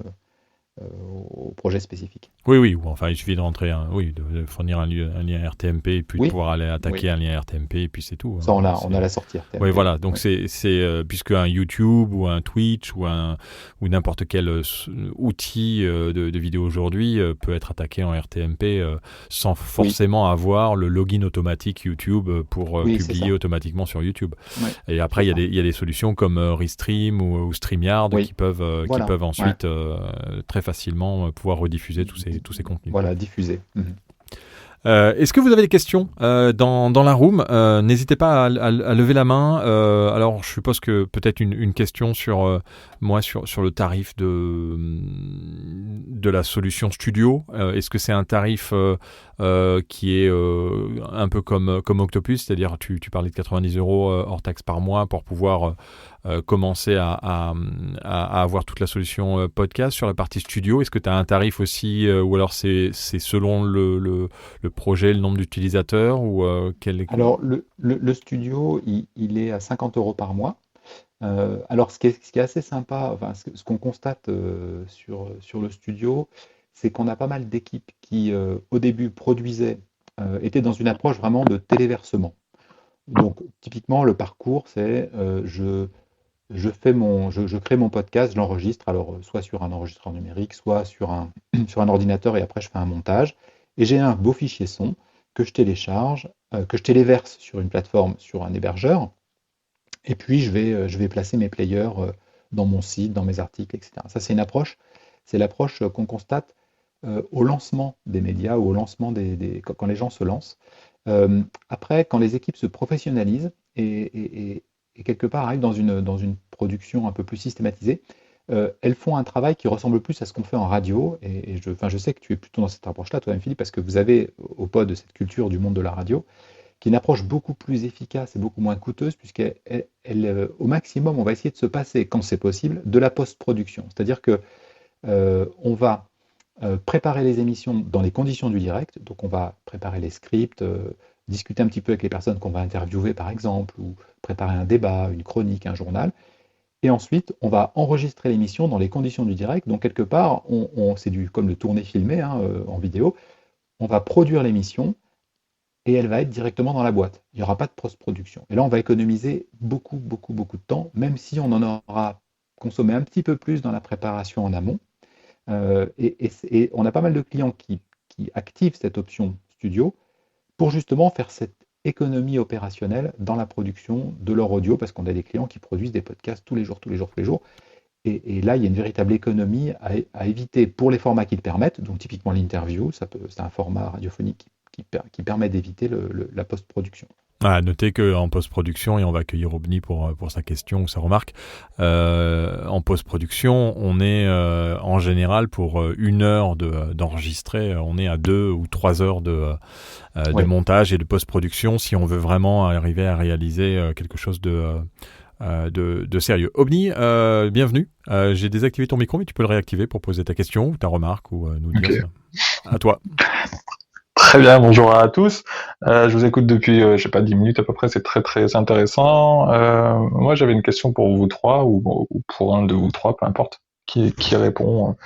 au projet spécifique. Oui, ou enfin il suffit de rentrer, de fournir un lien RTMP et puis de Oui, pouvoir aller attaquer oui. un lien RTMP et puis c'est tout. Ça, Voilà, on a la sortie oui, RTMP. voilà. Donc Oui, puisque un YouTube ou un Twitch ou n'importe quel outil de vidéo aujourd'hui peut être attaqué en RTMP sans oui, forcément avoir le login automatique YouTube pour oui, c'est publier ça. automatiquement sur YouTube. Oui, Et c'est après, ça. il y a des solutions comme Restream ou StreamYard Oui, qui voilà. peuvent Ouais. ensuite très facilement pouvoir rediffuser tous ces contenus. Voilà, diffusé. Mhm. Est-ce que vous avez des questions dans la room? N'hésitez pas à lever la main. Alors, je suppose que peut-être une question sur sur le tarif de la solution studio. Est-ce que c'est un tarif qui est un peu comme Octopus, c'est-à-dire tu parlais de 90 € hors taxe par mois pour pouvoir commencer à avoir toute la solution podcast sur la partie studio? Est-ce que tu as un tarif aussi ou alors c'est selon le projet, le nombre d'utilisateurs ou Alors, le studio, il est à 50 € par mois. Alors, ce qui est assez sympa, enfin, ce qu'on constate sur le studio, c'est qu'on a pas mal d'équipes qui, au début, produisaient, étaient dans une approche vraiment de téléversement. Donc, typiquement, le parcours, c'est je crée mon podcast, je l'enregistre, alors soit sur un enregistreur numérique, soit sur un ordinateur, et après, je fais un montage. Et j'ai un beau fichier son que je télécharge, que je téléverse sur une plateforme, sur un hébergeur. Et puis, je vais placer mes players dans mon site, dans mes articles, etc. Ça, c'est l'approche qu'on constate au lancement des médias ou au lancement quand les gens se lancent. Après, quand les équipes se professionnalisent et quelque part arrivent dans une production un peu plus systématisée, elles font un travail qui ressemble plus à ce qu'on fait en radio. Enfin, je sais que tu es plutôt dans cette approche-là, toi-même, Philippe, parce que vous avez au pod cette culture du monde de la radio qui est une approche beaucoup plus efficace et beaucoup moins coûteuse, au maximum, on va essayer de se passer, quand c'est possible, de la post-production. C'est-à-dire que on va préparer les émissions dans les conditions du direct, donc on va préparer les scripts, discuter un petit peu avec les personnes qu'on va interviewer, par exemple, ou préparer un débat, une chronique, un journal. Et ensuite, on va enregistrer l'émission dans les conditions du direct. Donc, quelque part, c'est comme le tourné filmé hein, en vidéo. On va produire l'émission et elle va être directement dans la boîte. Il n'y aura pas de post-production. Et là, on va économiser beaucoup, beaucoup, beaucoup de temps, même si on en aura consommé un petit peu plus dans la préparation en amont. Et on a pas mal de clients qui activent cette option studio pour justement faire cette économie opérationnelle dans la production de leur audio, parce qu'on a des clients qui produisent des podcasts tous les jours, tous les jours, tous les jours. Et là, il y a une véritable économie à éviter pour les formats qui le permettent. Donc, typiquement, l'interview, c'est un format radiophonique qui permet d'éviter la post-production. Notez qu'en post-production, et on va accueillir Obni pour sa question ou sa remarque, en post-production, on est en général pour 1 heure d'enregistrer, on est à 2 ou 3 heures de montage et de post-production si on veut vraiment arriver à réaliser quelque chose de sérieux. Obni, bienvenue. J'ai désactivé ton micro, mais tu peux le réactiver pour poser ta question ou ta remarque ou nous dire ça. À toi. Très bien, bonjour à tous. Je vous écoute depuis, 10 minutes à peu près, c'est très très intéressant. Moi j'avais une question pour vous trois, ou pour un de vous trois, peu importe, qui répond.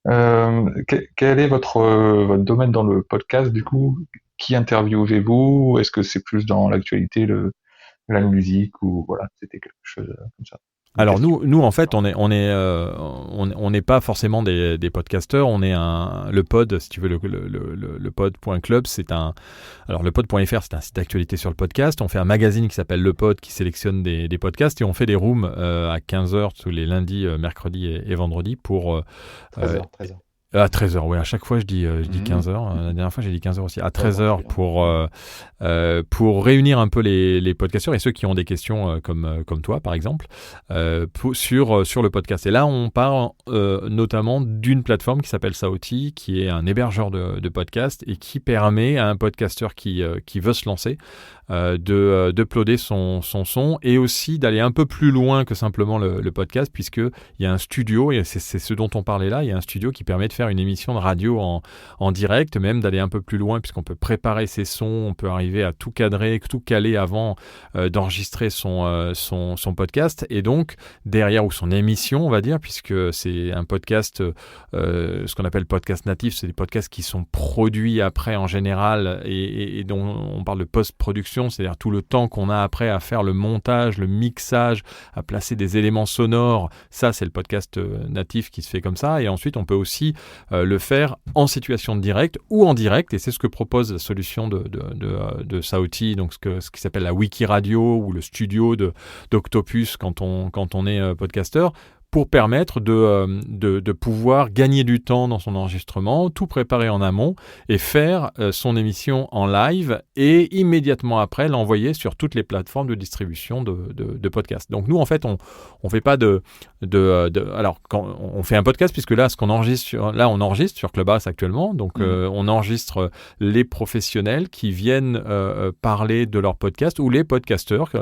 Quel est votre domaine dans le podcast du coup? Qui interviewez-vous? Est-ce que c'est plus dans l'actualité, la musique, ou voilà, c'était quelque chose comme ça? Alors nous en fait on n'est pas forcément des podcasteurs, on est le pod, si tu veux, le pod.club, alors le pod.fr c'est un site d'actualité sur le podcast. On fait un magazine qui s'appelle Le Pod qui sélectionne des podcasts, et on fait des rooms à 15h tous les lundis, mercredis et vendredis pour 13h. À 13h, oui, à chaque fois je dis 15h. La dernière fois j'ai dit 15h aussi. À 13h pour réunir un peu les podcasteurs et ceux qui ont des questions comme toi par exemple sur le podcast. Et là on parle notamment d'une plateforme qui s'appelle Saoti, qui est un hébergeur de podcasts et qui permet à un podcasteur qui veut se lancer d'uploader son son, et aussi d'aller un peu plus loin que simplement le podcast, puisqu'il y a un studio, et c'est ce dont on parlait là, il y a un studio qui permet de faire une émission de radio en direct, même d'aller un peu plus loin, puisqu'on peut préparer ses sons, on peut arriver à tout cadrer, tout caler avant d'enregistrer son podcast, et donc derrière, ou son émission on va dire, puisque c'est un podcast, ce qu'on appelle podcast natif, c'est des podcasts qui sont produits après en général, et dont on parle de post-production, c'est-à-dire tout le temps qu'on a après à faire le montage, le mixage, à placer des éléments sonores. Ça, c'est le podcast natif qui se fait comme ça. Et ensuite, on peut aussi le faire en situation de direct ou en direct. Et c'est ce que propose la solution de Saoti, donc ce qui s'appelle la Wiki Radio ou le studio d'Octopus quand on est podcasteur, pour permettre de pouvoir gagner du temps dans son enregistrement, tout préparer en amont et faire son émission en live, et immédiatement après l'envoyer sur toutes les plateformes de distribution de podcasts. Donc nous en fait on fait pas alors quand on fait un podcast, puisque là on enregistre sur Clubhouse actuellement, donc on enregistre les professionnels qui viennent parler de leur podcast, ou les podcasteurs.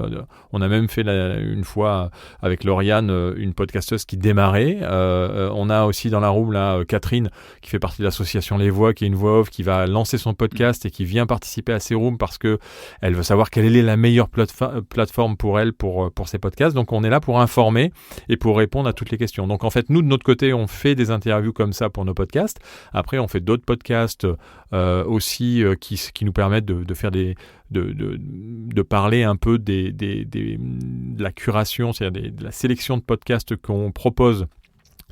On a même fait une fois avec Lauriane une podcasteuse qui démarrait. On a aussi dans la room là Catherine, qui fait partie de l'association Les Voix, qui est une voix off, qui va lancer son podcast et qui vient participer à ces rooms parce que elle veut savoir quelle est la meilleure plateforme pour elle pour ses podcasts. Donc on est là pour informer et pour répondre à toutes les questions. Donc en fait nous de notre côté on fait des interviews comme ça pour nos podcasts. Après on fait d'autres podcasts aussi qui nous permettent de faire de parler un peu de la curation, c'est-à-dire de la sélection de podcasts qu'on propose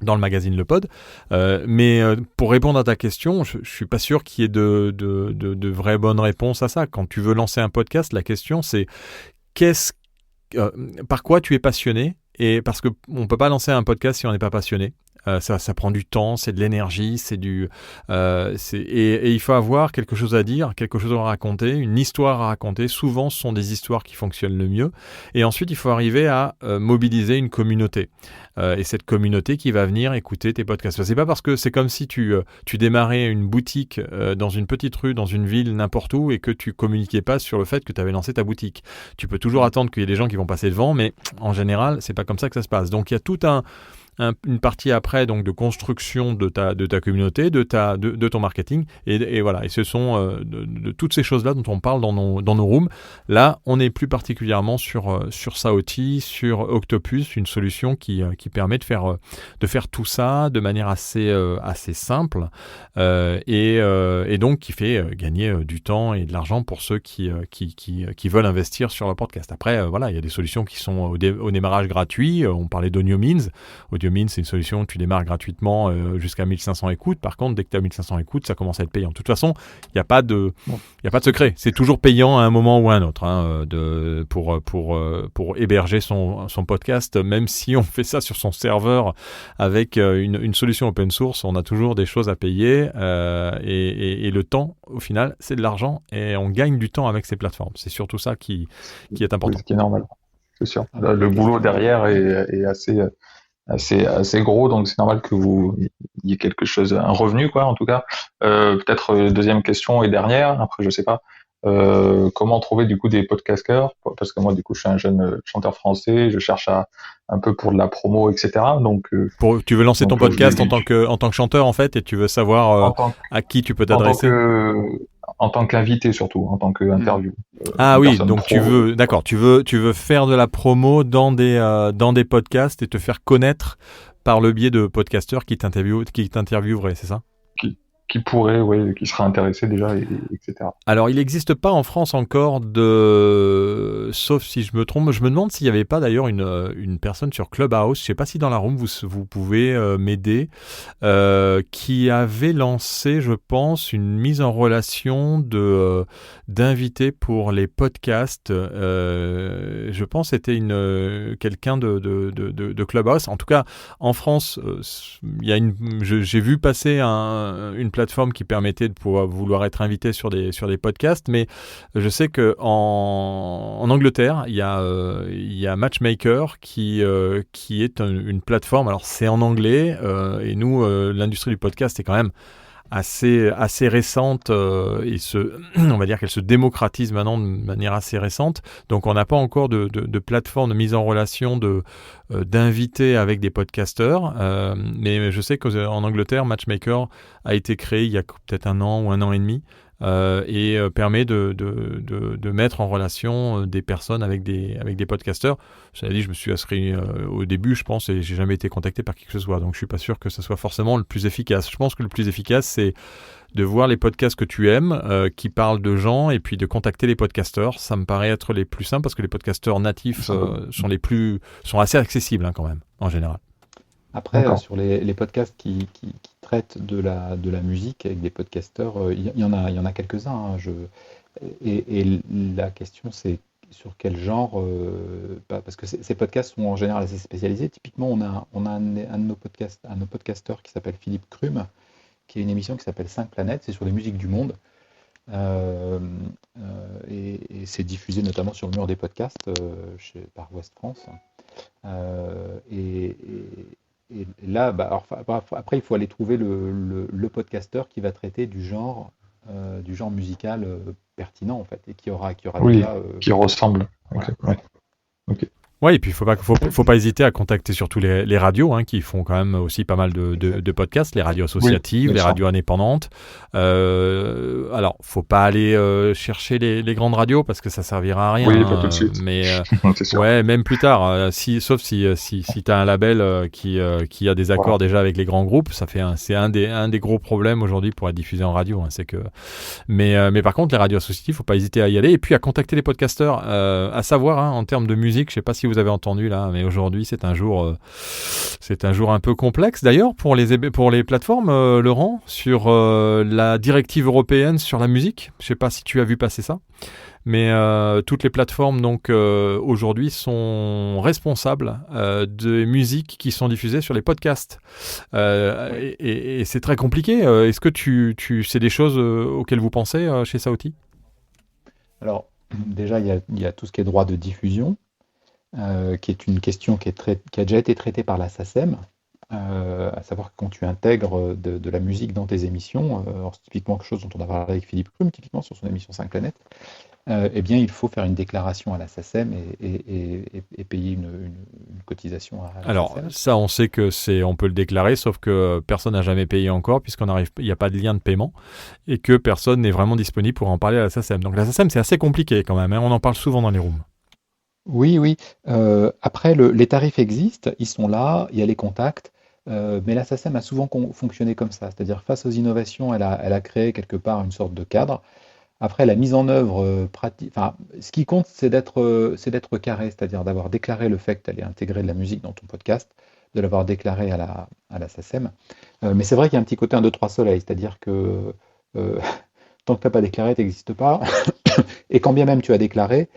dans le magazine Le Pod. Mais pour répondre à ta question, je suis pas sûr qu'il y ait de vraies bonnes réponses à ça. Quand tu veux lancer un podcast, la question c'est par quoi tu es passionné, et parce que on peut pas lancer un podcast si on n'est pas passionné. Ça prend du temps, c'est de l'énergie, et il faut avoir quelque chose à dire, quelque chose à raconter, une histoire à raconter. Souvent, ce sont des histoires qui fonctionnent le mieux. Et ensuite, il faut arriver à mobiliser une communauté. Et cette communauté qui va venir écouter tes podcasts. C'est pas parce que c'est comme si tu démarrais une boutique dans une petite rue, dans une ville, n'importe où, et que tu communiquais pas sur le fait que tu avais lancé ta boutique. Tu peux toujours attendre qu'il y ait des gens qui vont passer devant, mais en général, c'est pas comme ça que ça se passe. Donc, il y a tout une partie après, donc de construction de ta communauté, de ton marketing, et voilà. Et ce sont de toutes ces choses-là dont on parle dans nos rooms. Là, on est plus particulièrement sur Saoti, sur Octopus, une solution qui permet de faire tout ça de manière assez simple, et donc qui fait gagner du temps et de l'argent pour ceux qui veulent investir sur le podcast. Après, voilà, il y a des solutions qui sont au démarrage gratuits. On parlait d'AudioMeans. Audiomin, c'est une solution, tu démarres gratuitement jusqu'à 1500 écoutes. Par contre, dès que tu as 1500 écoutes, ça commence à être payant. De toute façon, il n'y a pas de secret. C'est toujours payant à un moment ou à un autre pour héberger son podcast. Même si on fait ça sur son serveur avec une solution open source, on a toujours des choses à payer et le temps, au final, c'est de l'argent et on gagne du temps avec ces plateformes. C'est surtout ça qui est important. Ce qui est normal, c'est sûr. Le boulot derrière est assez gros, donc c'est normal que il y ait quelque chose, un revenu, quoi, en tout cas. Peut-être deuxième question et dernière, après je sais pas. Comment trouver du coup des podcasteurs, parce que moi du coup je suis un jeune chanteur français, je cherche un peu pour de la promo, etc. Donc tu veux lancer ton podcast en tant que chanteur en fait, et tu veux savoir à qui tu peux t'adresser en tant qu'invité surtout, en tant qu'interview. Ah oui, donc tu veux faire de la promo dans des podcasts et te faire connaître par le biais de podcasteurs qui t'intervieweraient, c'est ça ? Qui pourrait, qui sera intéressé déjà, etc. Alors, il n'existe pas en France encore sauf si je me trompe, je me demande s'il n'y avait pas d'ailleurs une personne sur Clubhouse, je ne sais pas si dans la room vous pouvez m'aider, qui avait lancé, je pense, une mise en relation d'invités pour les podcasts. Je pense que c'était quelqu'un de Clubhouse. En tout cas, en France, j'ai vu passer une plateforme qui permettait de pouvoir vouloir être invité sur des podcasts, mais je sais que en Angleterre, il y a Matchmaker qui est une plateforme. Alors c'est en anglais et nous, l'industrie du podcast est quand même assez récente et on va dire qu'elle se démocratise maintenant de manière assez récente. Donc on n'a pas encore de plateforme de mise en relation d'invités avec des podcasteurs, mais je sais qu'en Angleterre, Matchmaker a été créé il y a peut-être 1 an ou 1 an et demi. Et permet de mettre en relation des personnes avec des podcasteurs. Cela dit, je me suis inscrit au début, je pense, et j'ai jamais été contacté par qui que ce soit, donc je suis pas sûr que ce soit forcément le plus efficace. Je pense que le plus efficace, c'est de voir les podcasts que tu aimes, qui parlent de gens, et puis de contacter les podcasteurs. Ça me paraît être les plus simples, parce que les podcasteurs natifs sont assez accessibles quand même, en général. Après, sur les podcasts qui traitent de la musique avec des podcasteurs, il y en a quelques-uns. Et la question, c'est sur quel genre, parce que ces podcasts sont en général assez spécialisés. Typiquement, on a un de nos podcasteurs qui s'appelle Philippe Crum, qui a une émission qui s'appelle 5 planètes, c'est sur les musiques du monde. Et c'est diffusé notamment sur le mur des podcasts par Ouest France. Et là, après, il faut aller trouver le podcasteur qui va traiter du genre musical pertinent, en fait, et qui aura qui ressemble. Voilà. Okay. Ouais, et puis faut pas hésiter à contacter surtout les radios qui font quand même aussi pas mal de podcasts, les radios associatives, les radios indépendantes. Alors, faut pas aller chercher les grandes radios parce que ça servira à rien. Oui, pas tout de suite. Mais ouais, même plus tard. Sauf si t'as un label qui a des accords déjà avec les grands groupes, c'est un des gros problèmes aujourd'hui pour être diffusé en radio. C'est que. Mais par contre, les radios associatives, faut pas hésiter à y aller et puis à contacter les podcasteurs. À savoir en termes de musique, je sais pas si vous avez entendu là, mais aujourd'hui c'est un jour un peu complexe d'ailleurs pour les plateformes, Laurent, sur la directive européenne sur la musique. Je sais pas si tu as vu passer ça, mais toutes les plateformes donc aujourd'hui sont responsables des musiques qui sont diffusées sur les podcasts et c'est très compliqué. Est-ce que c'est des choses auxquelles vous pensez chez Saouti? Alors déjà il y a tout ce qui est droit de diffusion. Qui est une question qui a déjà été traitée par la SACEM, à savoir que quand tu intègres de la musique dans tes émissions, c'est typiquement quelque chose dont on a parlé avec Philippe Crum, typiquement sur son émission 5 planètes, eh bien il faut faire une déclaration à la SACEM et payer une cotisation à la Alors SACEM. ça, on sait on peut le déclarer, sauf que personne n'a jamais payé encore, il n'y a pas de lien de paiement, et que personne n'est vraiment disponible pour en parler à la SACEM. Donc la SACEM, c'est assez compliqué quand même, on en parle souvent dans les rooms. Oui. Après, les tarifs existent, ils sont là, il y a les contacts, mais la SACEM a souvent fonctionné comme ça, c'est-à-dire face aux innovations, elle a créé quelque part une sorte de cadre. Après, la mise en œuvre pratique, ce qui compte, c'est d'être carré, c'est-à-dire d'avoir déclaré le fait que tu allais intégrer de la musique dans ton podcast. l'avoir déclaré à la SACEM. Mais c'est vrai qu'il y a un petit côté 1, 2, 3 soleil, c'est-à-dire que tant que tu n'as pas déclaré, tu n'existes pas. Et quand bien même tu as déclaré,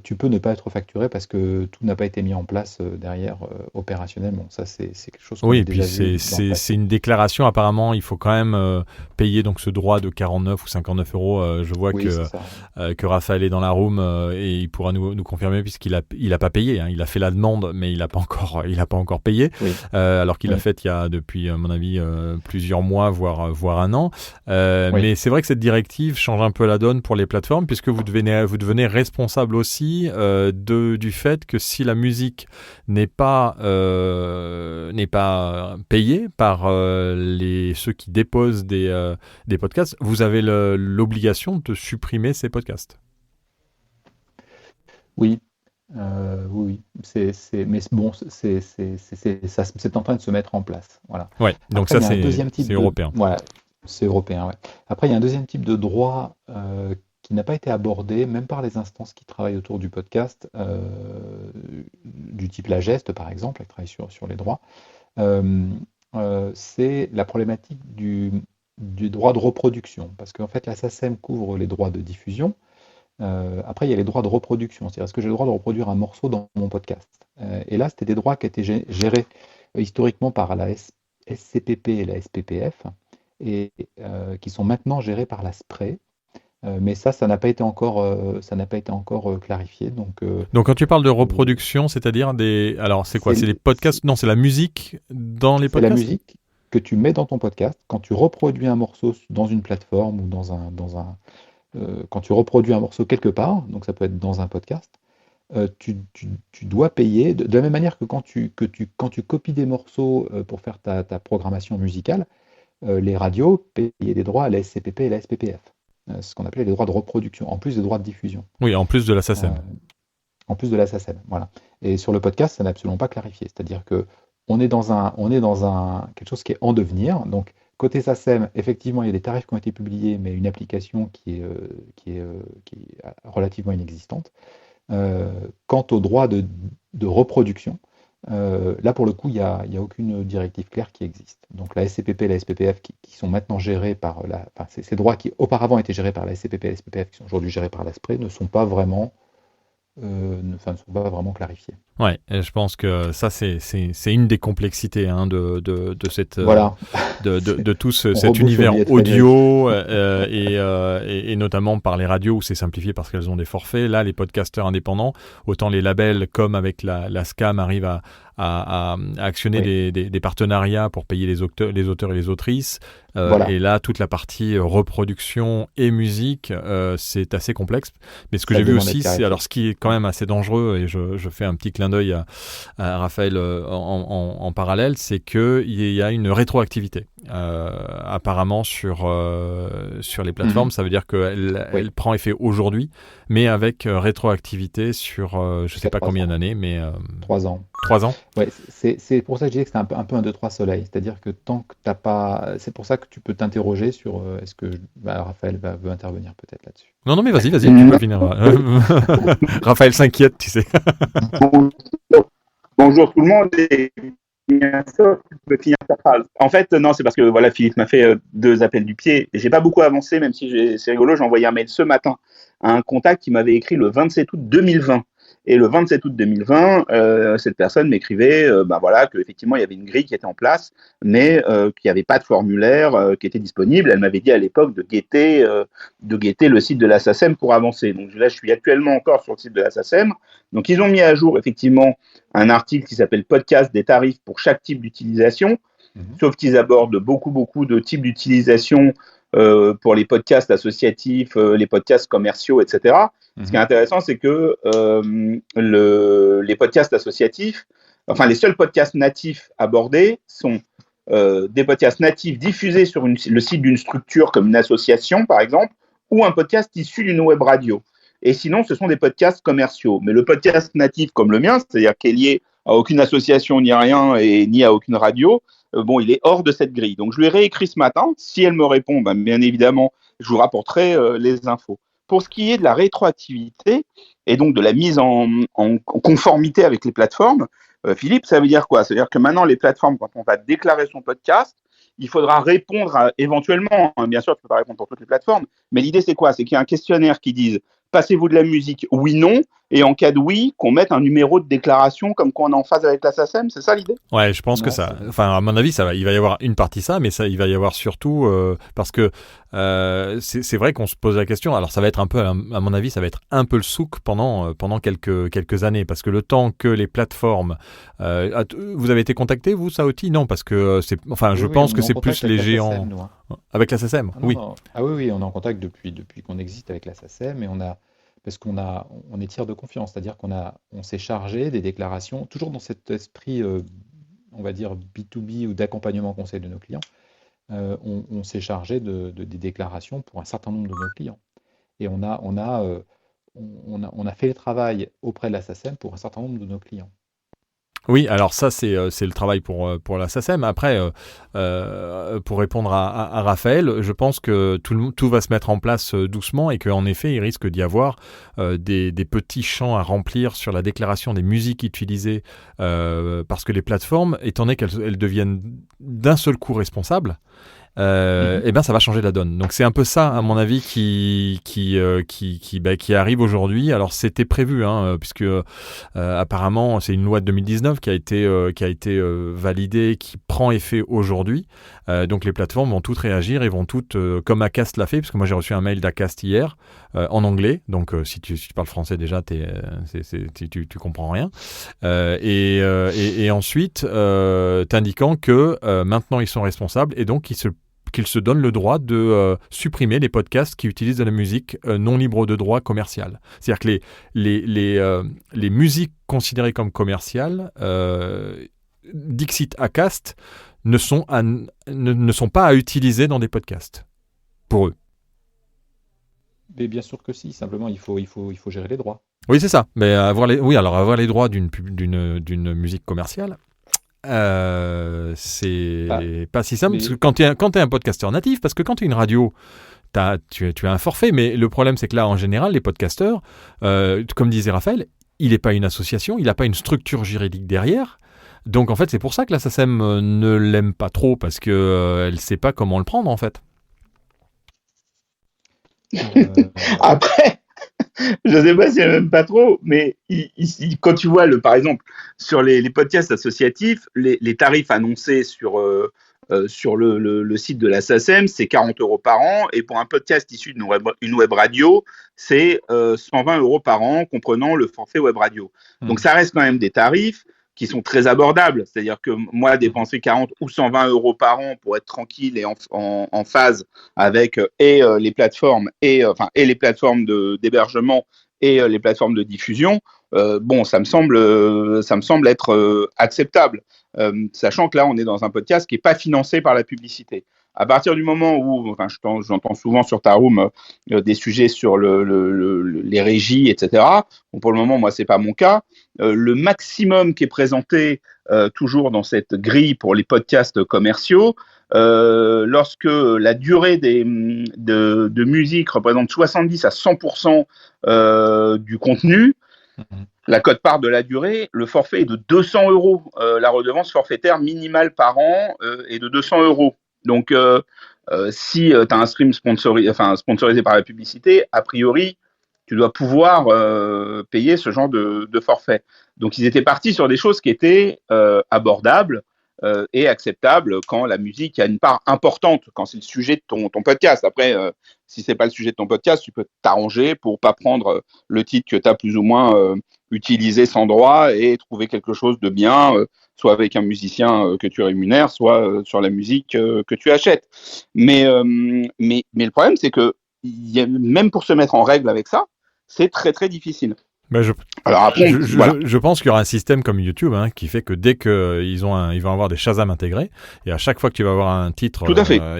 tu peux ne pas être facturé parce que tout n'a pas été mis en place derrière opérationnellement. Ça, c'est quelque chose qu'on Oui, a et puis déjà vu dans le c'est passé. une déclaration. Apparemment, il faut quand même payer donc ce droit de 49 ou 59 euros. Je vois Oui, c'est ça. que Raphaël est dans la room et il pourra nous confirmer puisqu'il a pas payé. Hein. Il a fait la demande, mais il a pas encore payé. Oui, Alors qu'il l'a oui, fait il y a depuis, à mon avis, plusieurs mois, voire un an. oui. Mais c'est vrai que cette directive change un peu la donne pour les plateformes puisque vous devenez responsable aussi du fait que si la musique n'est pas payée par ceux qui déposent des podcasts, vous avez l'obligation de supprimer ces podcasts. Oui, oui, oui. Mais bon, c'est en train de se mettre en place. Voilà. Ouais, donc Après, ça il y a un deuxième c'est type de. européen. Voilà, c'est européen, ouais. Après, il y a un deuxième type de droit qui n'a pas été abordé, même par les instances qui travaillent autour du podcast, du type La Geste, par exemple, qui travaille sur les droits. Euh, c'est la problématique du droit de reproduction. Parce qu'en fait, la SACEM couvre les droits de diffusion. Après, il y a les droits de reproduction. C'est-à-dire, est-ce que j'ai le droit de reproduire un morceau dans mon podcast? Et là, c'était des droits qui étaient gérés historiquement par la SCPP et la SPPF, et qui sont maintenant gérés par la SPRE. Mais ça n'a pas été encore, clarifié. Donc quand tu parles de Euh, reproduction, c'est-à-dire alors c'est quoi? c'est C'est les podcasts? Non, c'est la musique dans les c'est la podcasts? musique que tu mets dans ton podcast. Quand tu reproduis un morceau dans une plateforme ou quand tu reproduis un morceau quelque part, donc ça peut être dans un podcast, tu dois payer de la même manière que quand tu copies des morceaux pour faire ta programmation musicale, les radios payaient des droits à la SCPP et la SPPF, ce qu'on appelait les droits de reproduction, en plus des droits de diffusion, Oui, en plus de la euh, SACEM. en plus de la SACEM. Voilà. Et sur le podcast, ça n'est absolument pas clarifié. C'est-à-dire que quelque chose qui est en devenir. Donc, côté SACEM, effectivement, il y a des tarifs qui ont été publiés, mais une application qui est relativement inexistante. Quant aux droits de reproduction, là, pour le coup, il y a aucune directive claire qui existe. Donc, la SCPP et la SPPF, qui sont maintenant gérés par enfin, ces droits qui auparavant étaient gérés par la SCPP et la SPPF, qui sont aujourd'hui gérés par la SPRE, ne sont pas vraiment, ne sont pas vraiment clarifiés. Ouais, et je pense que ça c'est une des complexités hein, de cette Voilà. de tout On cet rebouche univers l'oubli de Frédéric. audio et notamment par les radios où c'est simplifié parce qu'elles ont des forfaits. Là, les podcasteurs indépendants, autant les labels comme avec la SCAM arrivent à actionner Oui, des partenariats pour payer les auteurs et les autrices. voilà. Et là, toute la partie reproduction et musique, c'est assez complexe. Mais ce que Ça j'ai vu demande d'être aussi, c'est clarifié. alors ce qui est quand même assez dangereux, et je fais un petit clin d'œil à Raphaël en parallèle, c'est qu'il y a une rétroactivité. Apparemment sur les plateformes, Mhm. ça veut dire qu'elle Oui, prend effet aujourd'hui, mais avec rétroactivité sur je sais jusqu'à pas 3 combien ans. d'années, mais 3 ans. 3 ans. Ouais, c'est pour ça que je disais que c'est un peu un 2-3 soleil. C'est-à-dire que tant que t'as pas. C'est pour ça que tu peux t'interroger sur est-ce que Raphaël veut intervenir peut-être là-dessus. Non, non, mais vas-y, tu peux finir. Raphaël s'inquiète, tu sais. Bonjour tout le monde et bien sûr, tu peux finir ta phrase. En fait, non, c'est parce que voilà, Philippe m'a fait 2 appels du pied. J'ai pas beaucoup avancé, même si c'est rigolo. J'ai envoyé un mail ce matin à un contact qui m'avait écrit le 27 août 2020. Et le 27 août 2020, cette personne m'écrivait voilà, qu'effectivement, il y avait une grille qui était en place, mais qu'il n'y avait pas de formulaire qui était disponible. Elle m'avait dit à l'époque de guetter le site de la SACEM pour avancer. Donc là, je suis actuellement encore sur le site de la SACEM. Donc, ils ont mis à jour, effectivement, un article qui s'appelle Podcast des tarifs pour chaque type d'utilisation, Mhm. sauf qu'ils abordent beaucoup de types d'utilisation pour les podcasts associatifs, les podcasts commerciaux, etc. Ce qui est Mhm. intéressant, c'est que les podcasts associatifs, enfin les seuls podcasts natifs abordés sont des podcasts natifs diffusés sur le site d'une structure comme une association, par exemple, ou un podcast issu d'une web radio. Et sinon, ce sont des podcasts commerciaux. Mais le podcast natif comme le mien, c'est-à-dire qui est lié à aucune association ni à rien et ni à aucune radio, bon, il est hors de cette grille. Donc, je lui ai réécrit ce matin. Si elle me répond, bien évidemment, je vous rapporterai les infos. pour ce qui est de la rétroactivité et donc de la mise en conformité avec les plateformes, Philippe, ça veut dire quoi? Ça veut dire que maintenant, les plateformes, quand on va déclarer son podcast, il faudra répondre éventuellement, hein, bien sûr, tu ne peux pas répondre pour toutes les plateformes, mais l'idée, c'est quoi? C'est qu'il y a un questionnaire qui dise passez-vous de la musique, oui, non, et en cas de oui, qu'on mette un numéro de déclaration comme quoi on est en phase avec la SACEM, c'est ça l'idée? Ouais, je pense que ça. Enfin, à mon avis, il va y avoir une partie ça, mais il va y avoir surtout parce que c'est vrai qu'on se pose la question. Alors, ça va être un peu, à mon avis, ça va être un peu le souk pendant quelques années, parce que le temps que les plateformes. Vous avez été contacté, vous, Saoti? Non, parce que je pense que c'est plus les géants. SACEM, nous, hein. Avec la SACEM, oui. Non. Ah oui, on est en contact depuis qu'on existe avec la SACEM, et parce qu'on est tiers de confiance, c'est-à-dire on s'est chargé des déclarations, toujours dans cet esprit, on va dire B2B ou d'accompagnement conseil de nos clients. On s'est chargé des déclarations pour un certain nombre de nos clients. Et on a fait le travail auprès de la SACEM pour un certain nombre de nos clients. Oui, alors ça, c'est le travail pour la SACEM. Après, pour répondre à Raphaël, je pense que tout va se mettre en place doucement et qu'en effet, il risque d'y avoir des petits champs à remplir sur la déclaration des musiques utilisées parce que les plateformes, étant donné qu'elles deviennent d'un seul coup responsables, eh ben ça va changer la donne. Donc c'est un peu ça, à mon avis, qui arrive aujourd'hui. Alors c'était prévu, hein, puisque apparemment c'est une loi de 2019 qui a été validée, qui prend effet aujourd'hui. Donc les plateformes vont toutes réagir et vont toutes, comme Acast l'a fait, parce que moi j'ai reçu un mail d'Acast hier en anglais. Donc si tu parles français déjà, tu comprends rien. Et ensuite t'indiquant que maintenant ils sont responsables et donc qu'ils se donnent le droit de supprimer les podcasts qui utilisent de la musique non libre de droit commerciale. C'est-à-dire que les musiques considérées comme commerciales, Dixit Acast, ne sont pas à utiliser dans des podcasts, pour eux. Mais bien sûr que si, simplement il faut gérer les droits. Oui, c'est ça. Mais avoir les droits d'une musique commerciale, c'est pas si simple, parce que quand tu es un podcasteur natif, parce que quand tu es une radio, tu as un forfait, mais le problème c'est que là en général les podcasteurs, comme disait Raphaël, il n'est pas une association, il n'a pas une structure juridique derrière, donc en fait c'est pour ça que la SACEM ne l'aime pas trop, parce qu'elle ne sait pas comment le prendre en fait. Après, je ne sais pas si elle n'aime pas trop, mais quand tu vois, par exemple, sur les podcasts associatifs, les tarifs annoncés sur le site de la SACEM, c'est 40 € par an, et pour un podcast issu d'une web radio, c'est 120 € par an, comprenant le forfait web radio. Donc ça reste quand même des tarifs qui sont très abordables. C'est-à-dire que moi, dépenser 40 ou 120 € par an pour être tranquille et en phase avec les plateformes et les plateformes d'hébergement et les plateformes de diffusion, ça me semble être acceptable. Sachant que là, on est dans un podcast qui n'est pas financé par la publicité. À partir du moment où, j'entends souvent sur Taroom des sujets sur les régies, etc. Bon, pour le moment, moi, c'est pas mon cas. Le maximum qui est présenté toujours dans cette grille pour les podcasts commerciaux, lorsque la durée de musique représente 70 à 100% du contenu, la quote-part de la durée, le forfait est de 200 €. La redevance forfaitaire minimale par an est de 200 €. Donc, si tu as un stream sponsorisé par la publicité, a priori, tu dois pouvoir payer ce genre de forfait. Donc, ils étaient partis sur des choses qui étaient abordables et acceptables quand la musique a une part importante, quand c'est le sujet de ton podcast. Après, si c'est pas le sujet de ton podcast, tu peux t'arranger pour pas prendre le titre que tu as plus ou moins utilisé sans droit et trouver quelque chose de bien, soit avec un musicien que tu rémunères, soit sur la musique que tu achètes. Mais le problème, c'est que même pour se mettre en règle avec ça, c'est très très difficile. Ben Alors après, je pense qu'il y aura un système comme YouTube qui fait que dès qu'ils vont avoir des Shazam intégrés, et à chaque fois que tu vas avoir un titre,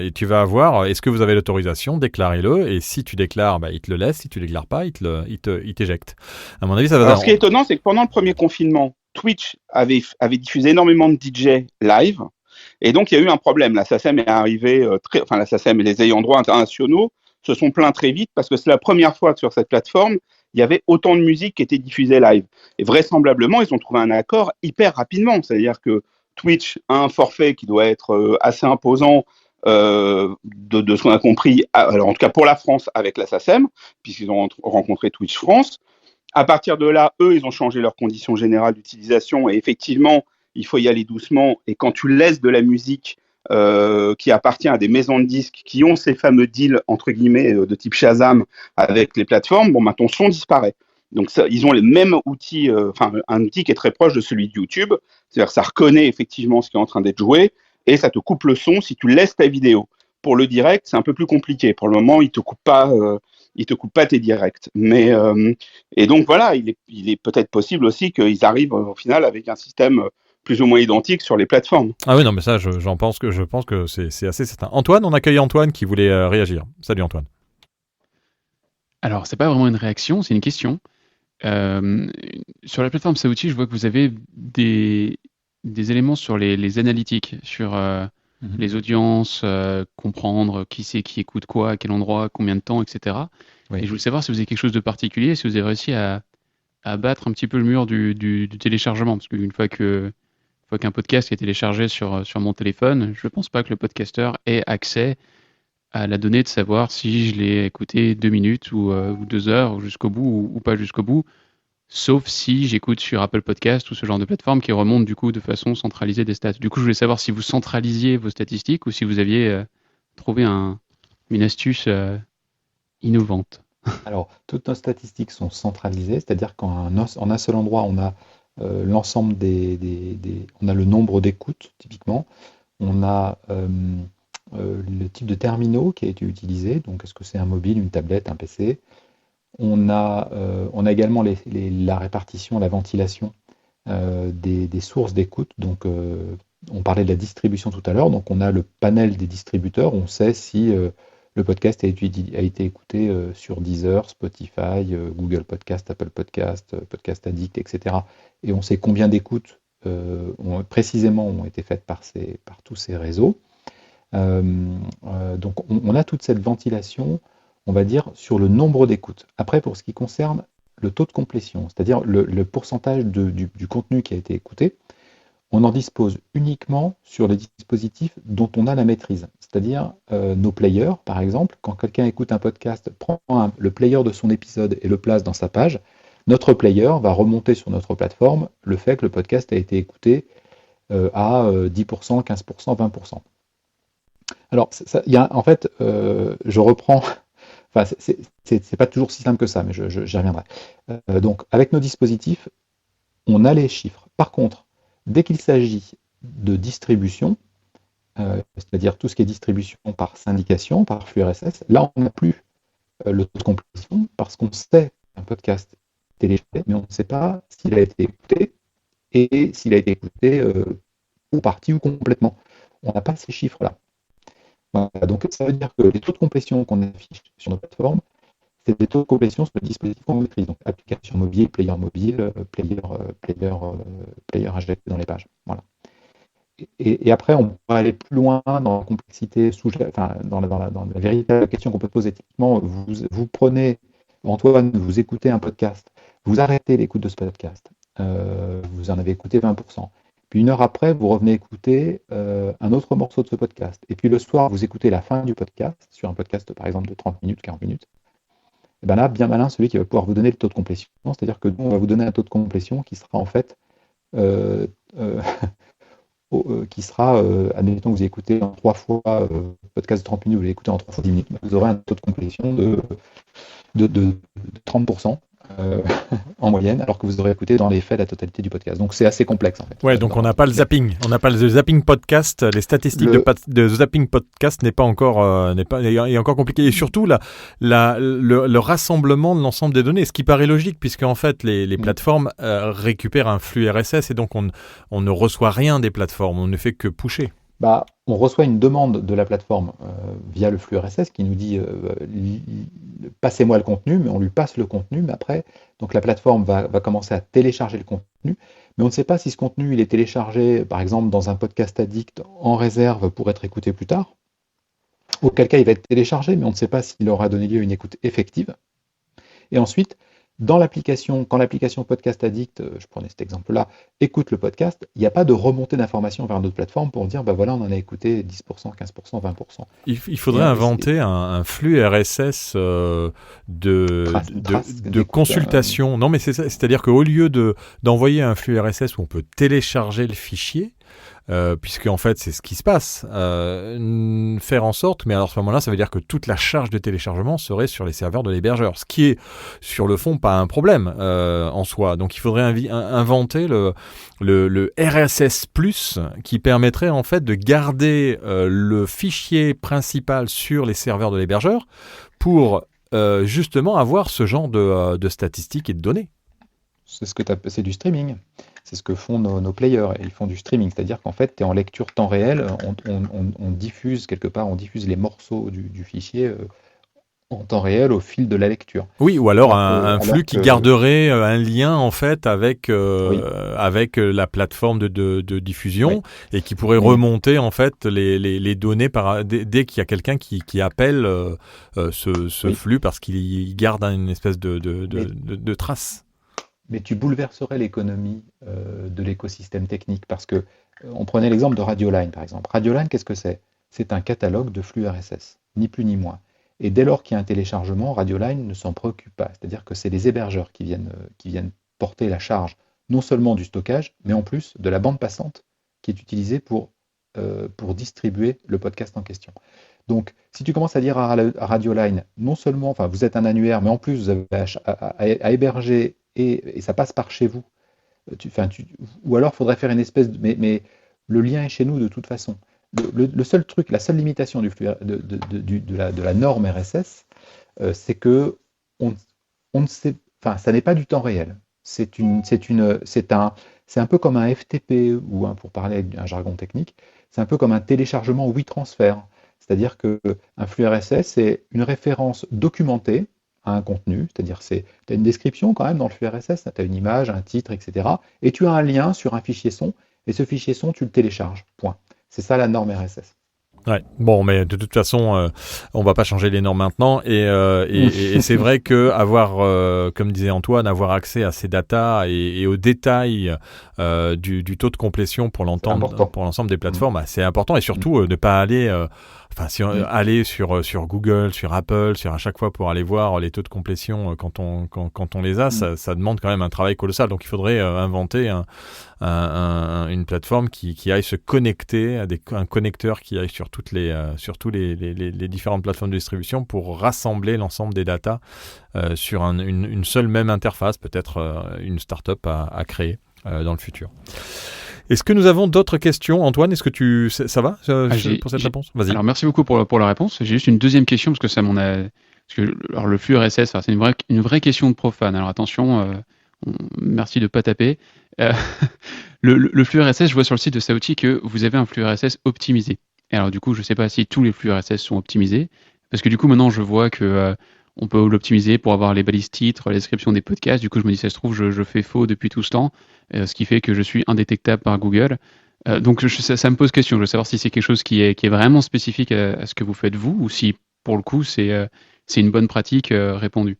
et tu vas avoir, est-ce que vous avez l'autorisation, déclarez-le, et si tu déclares, il te le laisse, si tu déclares pas, il t'éjecte. À mon avis, ça va. Alors, ce qui est étonnant, c'est que pendant le premier confinement, Twitch avait diffusé énormément de DJ live, et donc il y a eu un problème. La SACEM est arrivée, la SACEM et les ayants droit internationaux se sont plaints très vite parce que c'est la première fois que sur cette plateforme, il y avait autant de musique qui était diffusée live. Et vraisemblablement, ils ont trouvé un accord hyper rapidement. C'est-à-dire que Twitch a un forfait qui doit être assez imposant de ce qu'on a compris, alors en tout cas pour la France avec la SACEM, puisqu'ils ont rencontré Twitch France. À partir de là, eux, ils ont changé leurs conditions générales d'utilisation et effectivement, il faut y aller doucement. Et quand tu laisses de la musique qui appartient à des maisons de disques qui ont ces fameux deals, entre guillemets, de type Shazam avec les plateformes, bon, ben, ton son disparaît. Donc, ça, ils ont les mêmes outils, un outil qui est très proche de celui de YouTube. C'est-à-dire ça reconnaît effectivement ce qui est en train d'être joué et ça te coupe le son si tu laisses ta vidéo. Pour le direct, c'est un peu plus compliqué. Pour le moment, il te coupe pas tes directs. Mais et donc voilà, il est peut-être possible aussi qu'ils arrivent au final avec un système plus ou moins identique sur les plateformes. Ah oui, non, mais ça, je pense que c'est assez certain. Antoine, on accueille Antoine qui voulait réagir. Salut Antoine. Alors, c'est pas vraiment une réaction, c'est une question. Sur la plateforme Saouti, je vois que vous avez des éléments sur les analytiques, sur les audiences, comprendre qui c'est qui écoute quoi, à quel endroit, combien de temps, etc. Oui. Et je voulais savoir si vous avez quelque chose de particulier, si vous avez réussi à battre un petit peu le mur du téléchargement, parce qu'une fois qu'un podcast est téléchargé sur mon téléphone, je ne pense pas que le podcasteur ait accès à la donnée de savoir si je l'ai écouté 2 minutes ou 2 heures ou jusqu'au bout ou pas jusqu'au bout, sauf si j'écoute sur Apple Podcast ou ce genre de plateforme qui remonte du coup de façon centralisée des stats. Du coup, je voulais savoir si vous centralisiez vos statistiques ou si vous aviez trouvé une astuce innovante. Alors, toutes nos statistiques sont centralisées, c'est-à-dire qu'en un seul endroit, on a l'ensemble on a le nombre d'écoutes, typiquement. On a le type de terminaux qui a été utilisé, donc est-ce que c'est un mobile, une tablette, un PC. On a également la répartition, la ventilation des sources d'écoute. Donc, on parlait de la distribution tout à l'heure, donc on a le panel des distributeurs, on sait si le podcast a été écouté sur Deezer, Spotify, Google Podcast, Apple Podcast, Podcast Addict, etc. Et on sait combien d'écoutes précisément ont été faites par tous ces réseaux. Donc on a toute cette ventilation, on va dire, sur le nombre d'écoutes. Après, pour ce qui concerne le taux de complétion, c'est-à-dire le pourcentage du contenu qui a été écouté, on en dispose uniquement sur les dispositifs dont on a la maîtrise. C'est-à-dire nos players, par exemple, quand quelqu'un écoute un podcast, prend le player de son épisode et le place dans sa page, notre player va remonter sur notre plateforme le fait que le podcast a été écouté à 10%, 15%, 20%. Alors, en fait, je reprends... Enfin, c'est pas toujours si simple que ça, mais j'y reviendrai. Donc, avec nos dispositifs, on a les chiffres. Par contre, dès qu'il s'agit de distribution, c'est-à-dire tout ce qui est distribution par syndication, par flux RSS, là, on n'a plus le taux de complétion parce qu'on sait qu'un podcast est téléchargé, mais on ne sait pas s'il a été écouté et s'il a été écouté ou partie ou complètement. On n'a pas ces chiffres-là. Voilà, donc ça veut dire que les taux de complétion qu'on affiche sur nos plateformes, c'est des taux de complétion sur le dispositif qu'on maîtrise, donc application mobile, player injecté dans les pages. Voilà. Et après, on peut aller plus loin dans la complexité, dans la véritable question qu'on peut poser. Typiquement, vous prenez, Antoine, vous écoutez un podcast, vous arrêtez l'écoute de ce podcast, vous en avez écouté 20%. Puis 1 heure après, vous revenez écouter un autre morceau de ce podcast. Et puis le soir, vous écoutez la fin du podcast, sur un podcast par exemple de 30 minutes, 40 minutes. Et bien là, bien malin, celui qui va pouvoir vous donner le taux de complétion. C'est-à-dire que nous, on va vous donner un taux de complétion qui sera en fait, admettons que vous avez écouté en 3 fois podcast de 30 minutes, vous l'avez écouté en 3 fois 10 minutes, vous aurez un taux de complétion de 30%. En moyenne, alors que vous aurez écouté dans les faits la totalité du podcast. Donc c'est assez complexe en fait. Ouais, donc on n'a pas le zapping. On n'a pas le zapping podcast. Les statistiques de zapping podcast est encore compliqué. Et surtout le rassemblement de l'ensemble des données, ce qui paraît logique puisque en fait les plateformes récupèrent un flux RSS et donc on ne reçoit rien des plateformes. On ne fait que pusher. On reçoit une demande de la plateforme via le flux RSS qui nous dit passez-moi le contenu, mais on lui passe le contenu, mais après, donc la plateforme va commencer à télécharger le contenu, mais on ne sait pas si ce contenu il est téléchargé, par exemple, dans un podcast addict en réserve pour être écouté plus tard, auquel cas il va être téléchargé, mais on ne sait pas s'il aura donné lieu à une écoute effective. Et ensuite, dans l'application, quand l'application Podcast Addict, je prenais cet exemple-là, écoute le podcast, il n'y a pas de remontée d'informations vers notre plateforme pour dire, voilà, on en a écouté 10%, 15%, 20%. Il faudrait inventer un flux RSS de consultation. Non, mais c'est ça. C'est-à-dire qu'au lieu d'envoyer un flux RSS où on peut télécharger le fichier, puisque en fait c'est ce qui se passe, faire en sorte, mais alors à ce moment-là ça veut dire que toute la charge de téléchargement serait sur les serveurs de l'hébergeur, ce qui est sur le fond pas un problème en soi. Donc il faudrait inventer le RSS Plus qui permettrait en fait de garder le fichier principal sur les serveurs de l'hébergeur pour justement avoir ce genre de statistiques et de données. C'est du streaming. C'est ce que font nos players. Et ils font du streaming, c'est-à-dire qu'en fait, tu es en lecture temps réel, on diffuse quelque part, on diffuse les morceaux du fichier en temps réel au fil de la lecture. Oui, ou alors un flux qui garderait un lien en fait avec la plateforme de diffusion et qui pourrait remonter en fait les données dès qu'il y a quelqu'un qui appelle ce flux parce qu'il garde une espèce de trace. Mais tu bouleverserais l'économie de l'écosystème technique parce que on prenait l'exemple de Radioline par exemple. Radioline, qu'est-ce que c'est? C'est un catalogue de flux RSS, ni plus ni moins. Et dès lors qu'il y a un téléchargement, Radioline ne s'en préoccupe pas. C'est-à-dire que c'est les hébergeurs qui viennent porter la charge non seulement du stockage, mais en plus de la bande passante qui est utilisée pour distribuer le podcast en question. Donc, si tu commences à dire à Radioline, non seulement, enfin, vous êtes un annuaire, mais en plus vous avez à héberger et ça passe par chez vous. Ou alors, il faudrait faire une espèce de... Mais le lien est chez nous de toute façon. Le seul truc, la seule limitation du flux, de la norme RSS, c'est que on ne sait... Enfin, ça n'est pas du temps réel. C'est un peu comme un FTP, ou pour parler avec un jargon technique, c'est un peu comme un téléchargement WeTransfer. C'est-à-dire qu'un flux RSS, c'est une référence documentée à un contenu, c'est-à-dire tu as une description quand même dans le flux RSS, tu as une image, un titre, etc. Et tu as un lien sur un fichier son, et ce fichier son, tu le télécharges, point. C'est ça la norme RSS. Ouais. Bon, mais de toute façon, on va pas changer les normes maintenant, et c'est vrai que comme disait Antoine, avoir accès à ces datas et aux détails du taux de complétion pour l'ensemble des plateformes, c'est important, et surtout ne pas aller aller sur Google, sur Apple, à chaque fois pour aller voir les taux de complétion quand on les a, ça demande quand même un travail colossal. Donc il faudrait inventer une plateforme qui aille se connecter, un connecteur qui aille sur tous les différentes plateformes de distribution pour rassembler l'ensemble des datas sur une seule même interface, peut-être une start-up à créer dans le futur. Est-ce que nous avons d'autres questions, Antoine? Est-ce que ça va pour cette réponse? Vas-y. Alors merci beaucoup pour la réponse. J'ai juste une deuxième question parce que ça alors le flux RSS, c'est une vraie question de profane. Alors attention, merci de pas taper. Le flux RSS, je vois sur le site de Sauti que vous avez un flux RSS optimisé. Et alors du coup, je sais pas si tous les flux RSS sont optimisés, parce que du coup maintenant je vois que on peut l'optimiser pour avoir les balises titres, la description des podcasts. Du coup, je me dis, ça se trouve, je fais faux depuis tout ce temps, ce qui fait que je suis indétectable par Google. Donc, ça me pose question. Je veux savoir si c'est quelque chose qui est vraiment spécifique à ce que vous faites vous, ou si, pour le coup, c'est une bonne pratique répandue.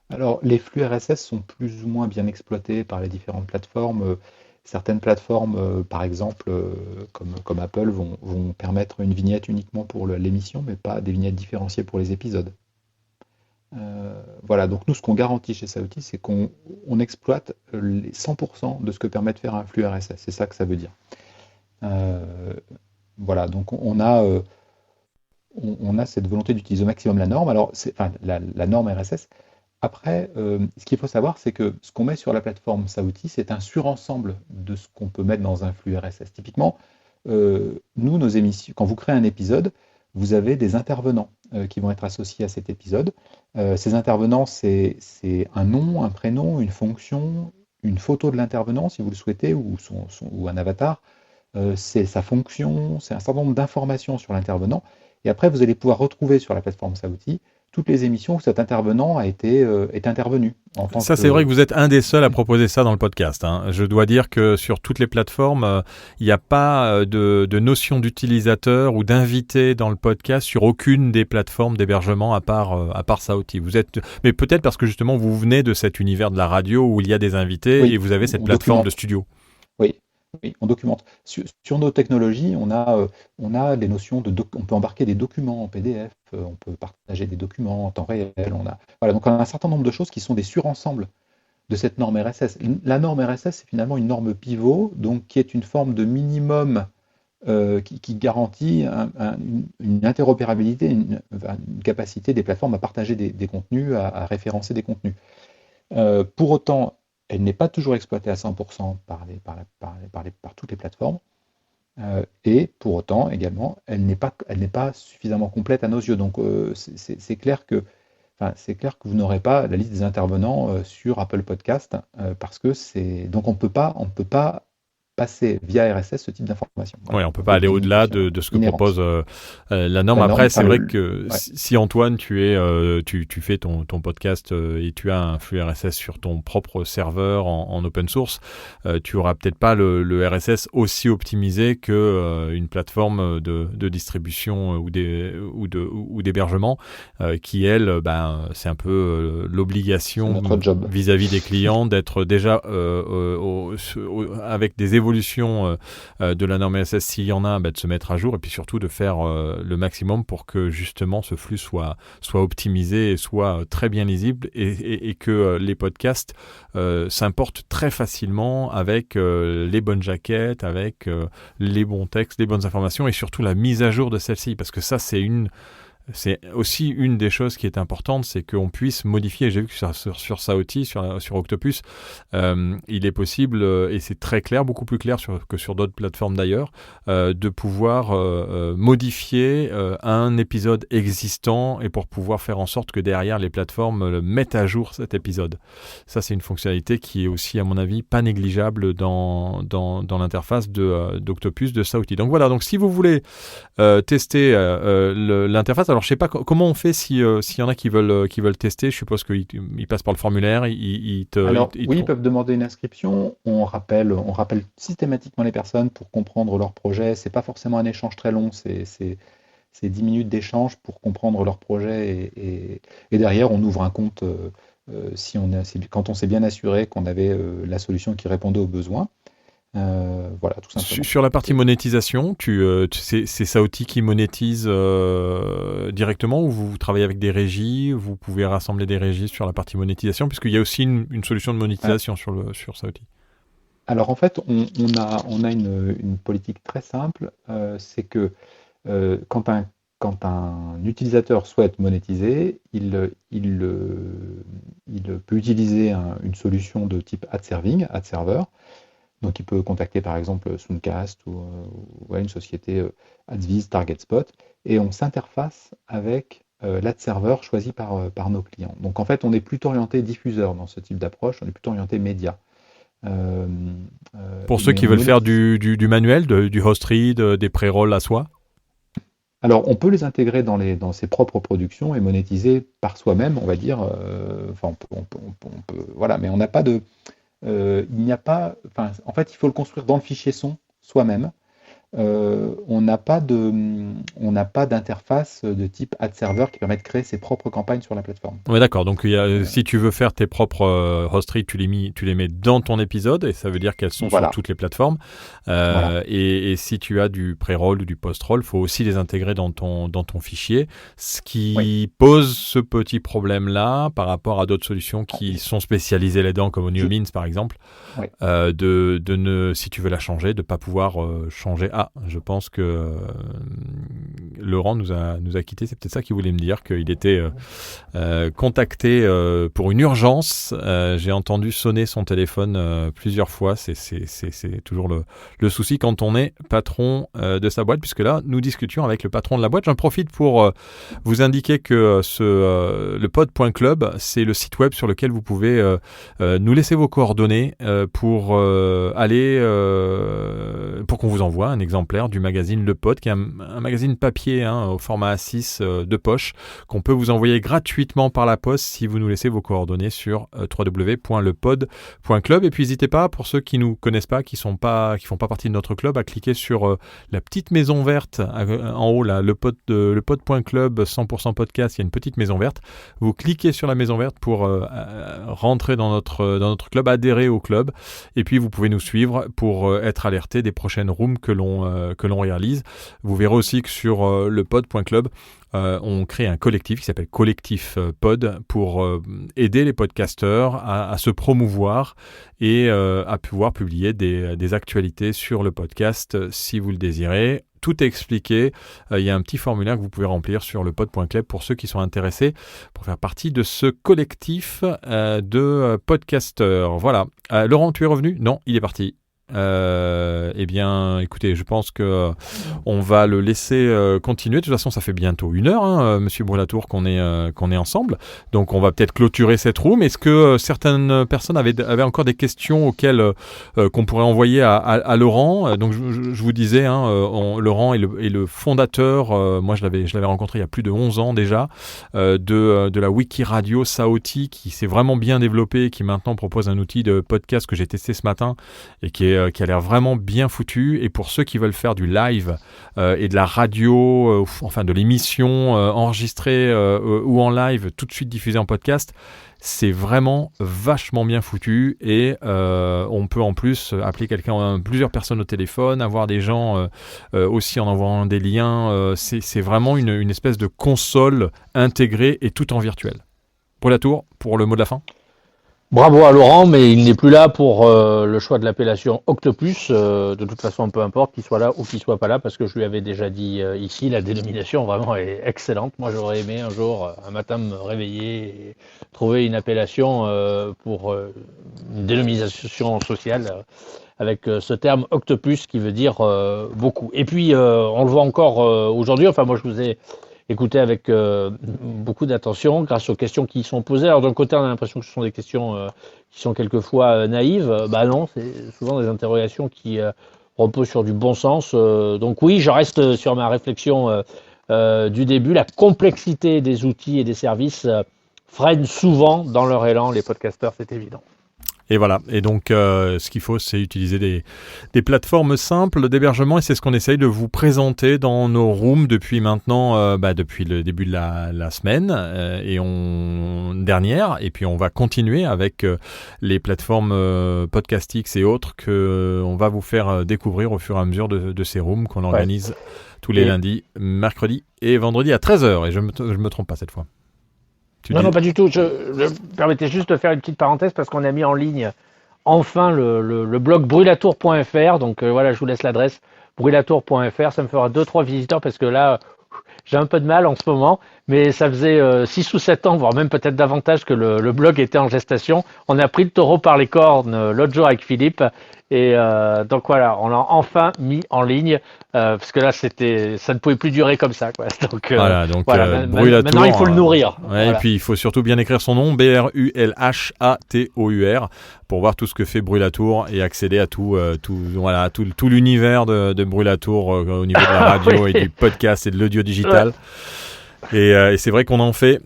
Alors, les flux RSS sont plus ou moins bien exploités par les différentes plateformes. Certaines plateformes, par exemple, comme Apple, vont permettre une vignette uniquement pour l'émission, mais pas des vignettes différenciées pour les épisodes. Voilà, donc nous, ce qu'on garantit chez Sauti, c'est qu'on exploite les 100% de ce que permet de faire un flux RSS. C'est ça que ça veut dire. Voilà, donc on a cette volonté d'utiliser au maximum la norme. Alors, la norme RSS. Après, ce qu'il faut savoir, c'est que ce qu'on met sur la plateforme Sauti, c'est un surensemble de ce qu'on peut mettre dans un flux RSS. Typiquement, nos émissions, quand vous créez un épisode, vous avez des intervenants qui vont être associés à cet épisode. Ces intervenants, c'est un nom, un prénom, une fonction, une photo de l'intervenant, si vous le souhaitez, ou un avatar. C'est sa fonction, c'est un certain nombre d'informations sur l'intervenant. Et après, vous allez pouvoir retrouver sur la plateforme Sauti toutes les émissions où cet intervenant est intervenu. Ça, c'est vrai que vous êtes un des seuls à proposer ça dans le podcast. Hein. Je dois dire que sur toutes les plateformes, il n'y a pas de notion d'utilisateur ou d'invité dans le podcast sur aucune des plateformes d'hébergement à part Saouti. Mais peut-être parce que justement, vous venez de cet univers de la radio où il y a des invités et vous avez cette plateforme de studio. Oui, on documente. Sur nos technologies, on a des notions on peut embarquer des documents en PDF, on peut partager des documents en temps réel. Donc on a un certain nombre de choses qui sont des surensembles de cette norme RSS. La norme RSS, c'est finalement une norme pivot, donc qui est une forme de minimum qui garantit une interopérabilité, une capacité des plateformes à partager des contenus, à référencer des contenus. Pour autant, elle n'est pas toujours exploitée à 100% par toutes les plateformes. Et pour autant, également, elle n'est pas suffisamment complète à nos yeux. Donc, c'est clair que vous n'aurez pas la liste des intervenants sur Apple Podcast parce que donc on peut pas passer via RSS ce type d'information. Oui, on ne peut pas aller au-delà de ce que propose la norme. Après, c'est vrai que si Antoine, tu fais ton podcast et tu as un flux RSS sur ton propre serveur en open source, tu n'auras peut-être pas le RSS aussi optimisé qu'une plateforme de distribution ou d'hébergement qui, elle, c'est un peu l'obligation vis-à-vis des clients d'être déjà avec des évolutions de la norme RSS s'il y en a, de se mettre à jour et puis surtout de faire le maximum pour que justement ce flux soit optimisé et soit très bien lisible et que les podcasts s'importent très facilement avec les bonnes jaquettes, avec les bons textes, les bonnes informations et surtout la mise à jour de celle-ci parce que ça c'est aussi une des choses qui est importante, c'est qu'on puisse modifier. J'ai vu que sur Saouti, sur Octopus, il est possible, et c'est très clair, beaucoup plus clair que sur d'autres plateformes d'ailleurs, de pouvoir modifier un épisode existant et pour pouvoir faire en sorte que derrière les plateformes mettent à jour cet épisode. Ça, c'est une fonctionnalité qui est aussi, à mon avis, pas négligeable dans l'interface d'Octopus de Saouti. Donc voilà, donc si vous voulez tester l'interface, alors je sais pas comment on fait s'il y en a qui veulent tester. Je suppose qu'ils passent par le formulaire. Ils peuvent demander une inscription. On rappelle systématiquement les personnes pour comprendre leur projet. C'est pas forcément un échange très long. C'est 10 minutes d'échange pour comprendre leur projet et derrière on ouvre un compte quand on s'est bien assuré qu'on avait la solution qui répondait aux besoins. Voilà, tout simplement. Sur la partie monétisation, c'est Saouti qui monétise directement ou vous travaillez avec des régies? Vous pouvez rassembler des régies sur la partie monétisation puisqu'il y a aussi une solution de monétisation sur Saouti. Alors en fait, on a une politique très simple, c'est que quand un utilisateur souhaite monétiser, il peut utiliser une solution de type ad server. Donc, il peut contacter par exemple Soundcast ou une société AdsViz, TargetSpot, et on s'interface avec l'ad server choisi par nos clients. Donc, en fait, on est plutôt orienté diffuseur dans ce type d'approche, on est plutôt orienté média. Pour ceux qui veulent faire du manuel, du host read, des pré-rolls à soi? Alors, on peut les intégrer dans ses propres productions et monétiser par soi-même, on va dire. On peut, voilà, mais on n'a pas de... en fait, il faut le construire dans le fichier son soi-même. On n'a pas d'interface de type ad server qui permet de créer ses propres campagnes sur la plateforme. Oui, d'accord. Donc, si tu veux faire tes propres host reads, tu les mets dans ton épisode et ça veut dire qu'elles sont sur toutes les plateformes. Et si tu as du pré-roll ou du post-roll, il faut aussi les intégrer dans ton fichier, ce qui pose ce petit problème-là par rapport à d'autres solutions qui sont spécialisées là-dedans, comme OnioMins par exemple, si tu veux la changer, de ne pas pouvoir changer. Je pense que Laurent nous a quittés. C'est peut-être ça qu'il voulait me dire, qu'il était contacté pour une urgence. J'ai entendu sonner son téléphone plusieurs fois. C'est toujours le souci quand on est patron de sa boîte, puisque là, nous discutions avec le patron de la boîte. J'en profite pour vous indiquer que le pod.club, c'est le site web sur lequel vous pouvez nous laisser vos coordonnées pour qu'on vous envoie un exemplaire du magazine Le Pod, qui est un magazine papier papier au format A6 de poche qu'on peut vous envoyer gratuitement par la poste si vous nous laissez vos coordonnées sur www.lepod.club. Et puis n'hésitez pas, pour ceux qui nous connaissent pas, qui font pas partie de notre club, à cliquer sur la petite maison verte en haut là, lepod.club 100% podcast. Il y a une petite maison verte. Vous cliquez sur la maison verte pour rentrer dans notre club, adhérer au club, et puis vous pouvez nous suivre pour être alerté des prochaines rooms que l'on réalise. Vous verrez aussi que sur lepod.club, on crée un collectif qui s'appelle Collectif Pod pour aider les podcasteurs à se promouvoir et à pouvoir publier des actualités sur le podcast si vous le désirez. Tout est expliqué. Il y a un petit formulaire que vous pouvez remplir sur lepod.club pour ceux qui sont intéressés pour faire partie de ce collectif de podcasteurs. Voilà. Laurent, tu es revenu ? Non, il est parti. Eh bien, écoutez, je pense que on va le laisser continuer. De toute façon, ça fait bientôt 1 heure, Monsieur Brulatour, qu'on est ensemble. Donc, on va peut-être clôturer cette room. Est-ce que certaines personnes avaient encore des questions auxquelles qu'on pourrait envoyer à Laurent ? Donc, je vous disais, Laurent est le fondateur. Moi, je l'avais rencontré il y a plus de 11 ans déjà de la Wiki Radio Saoti, qui s'est vraiment bien développé, qui maintenant propose un outil de podcast que j'ai testé ce matin et qui a l'air vraiment bien foutu. Et pour ceux qui veulent faire du live et de la radio, enfin de l'émission enregistrée ou en live, tout de suite diffusée en podcast, c'est vraiment vachement bien foutu. Et on peut en plus appeler plusieurs personnes au téléphone, avoir des gens aussi en envoyant des liens. C'est vraiment une espèce de console intégrée et tout en virtuel. Brulatour, pour le mot de la fin. Bravo à Laurent, mais il n'est plus là pour le choix de l'appellation Octopus. De toute façon, peu importe qu'il soit là ou qu'il soit pas là, parce que je lui avais déjà dit ici, la dénomination vraiment est excellente. Moi, j'aurais aimé un jour, un matin, me réveiller et trouver une appellation pour une dénomination sociale avec ce terme Octopus qui veut dire beaucoup. Et puis, on le voit encore aujourd'hui. Enfin, moi, je vous ai écouté avec beaucoup d'attention grâce aux questions qui sont posées. Alors d'un côté, on a l'impression que ce sont des questions qui sont quelquefois naïves. Bah non, c'est souvent des interrogations qui reposent sur du bon sens. Donc oui, je reste sur ma réflexion du début. La complexité des outils et des services freine souvent dans leur élan les podcasteurs, c'est évident. Et voilà, et donc ce qu'il faut, c'est utiliser des plateformes simples d'hébergement, et c'est ce qu'on essaye de vous présenter dans nos rooms depuis maintenant, depuis le début de la semaine dernière, et puis on va continuer avec les plateformes Podcastix et autres qu'on va vous faire découvrir au fur et à mesure de ces rooms qu'on organise tous les lundis, mercredis et vendredis à 13h, et je me trompe pas cette fois. Non, pas du tout. Je me permettais juste de faire une petite parenthèse parce qu'on a mis en ligne enfin le blog brulatour.fr. Donc voilà, je vous laisse l'adresse brulatour.fr. Ça me fera 2-3 visiteurs parce que là, j'ai un peu de mal en ce moment. Mais ça faisait 6 ou 7 ans, voire même peut-être davantage que le blog était en gestation. On a pris le taureau par les cornes l'autre jour avec Philippe. Et donc voilà, on l'a enfin mis en ligne parce que là ça ne pouvait plus durer comme ça, quoi. Donc Brulatour, maintenant il faut le nourrir. Ouais, voilà. Et puis il faut surtout bien écrire son nom, Brulhatour, pour voir tout ce que fait Brulatour et accéder à tout l'univers de Brulatour au niveau de la radio et du podcast et de l'audio digital. Ouais. Et c'est vrai qu'on en fait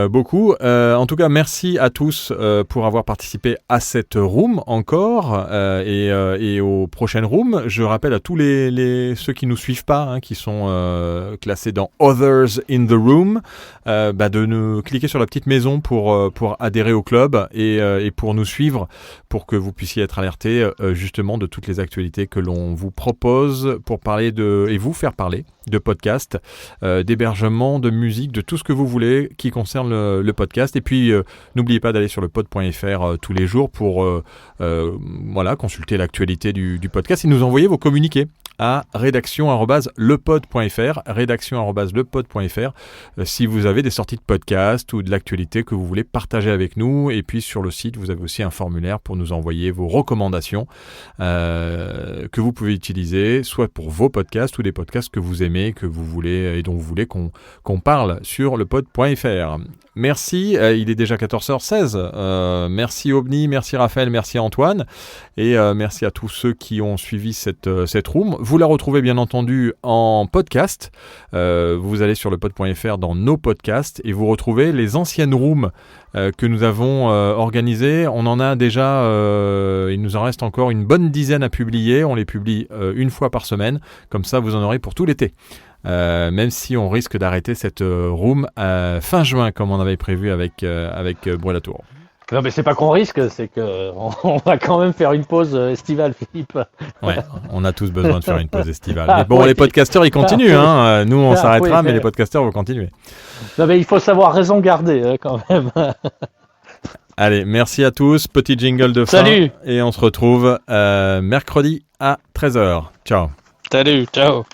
beaucoup. En tout cas, merci à tous pour avoir participé à cette room encore et aux prochaines rooms. Je rappelle à tous ceux qui nous suivent pas, qui sont classés dans Others in the Room, de nous cliquer sur la petite maison pour adhérer au club et pour nous suivre, pour que vous puissiez être alertés justement de toutes les actualités que l'on vous propose pour parler et vous faire parler de podcast, d'hébergement, de musique, de tout ce que vous voulez qui concerne le podcast. Et puis, n'oubliez pas d'aller sur le pod.fr tous les jours pour consulter l'actualité du podcast et nous envoyer vos communiqués à rédaction@lepod.fr si vous avez des sorties de podcast ou de l'actualité que vous voulez partager avec nous. Et puis sur le site, vous avez aussi un formulaire pour nous envoyer vos recommandations que vous pouvez utiliser soit pour vos podcasts ou des podcasts que vous aimez, que vous voulez et dont vous voulez qu'on parle parle sur lepod.fr. Merci, il est déjà 14h16. Merci Obni, merci Raphaël, merci Antoine. Et merci à tous ceux qui ont suivi cette room. Vous la retrouvez bien entendu en podcast. Vous allez sur lepod.fr dans nos podcasts et vous retrouvez les anciennes rooms que nous avons organisées. On en a déjà, il nous en reste encore une bonne dizaine à publier. On les publie une fois par semaine. Comme ça, vous en aurez pour tout l'été. Même si on risque d'arrêter cette room fin juin comme on avait prévu avec Brûlatour. Non mais c'est pas qu'on risque, c'est qu'on va quand même faire une pause estivale, Philippe. Ouais, on a tous besoin de faire une pause estivale. Mais bon, les podcasteurs ils continuent, hein. Nous on s'arrêtera, mais les podcasteurs vont continuer. Non mais il faut savoir raison garder quand même. Allez, merci à tous, petit jingle de fin. Salut. Et on se retrouve mercredi à 13h. Ciao. Salut, ciao.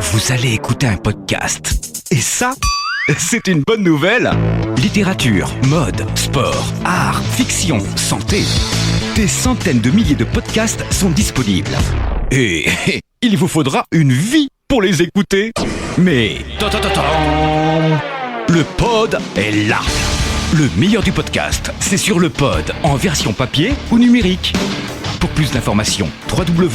Vous allez écouter un podcast. Et ça, c'est une bonne nouvelle. Littérature, mode, sport, art, fiction, santé. Des centaines de milliers de podcasts sont disponibles. Et il vous faudra une vie pour les écouter. Mais le pod est là. Le meilleur du podcast, c'est sur le pod, en version papier ou numérique. Pour plus d'informations, www.lepod.fr.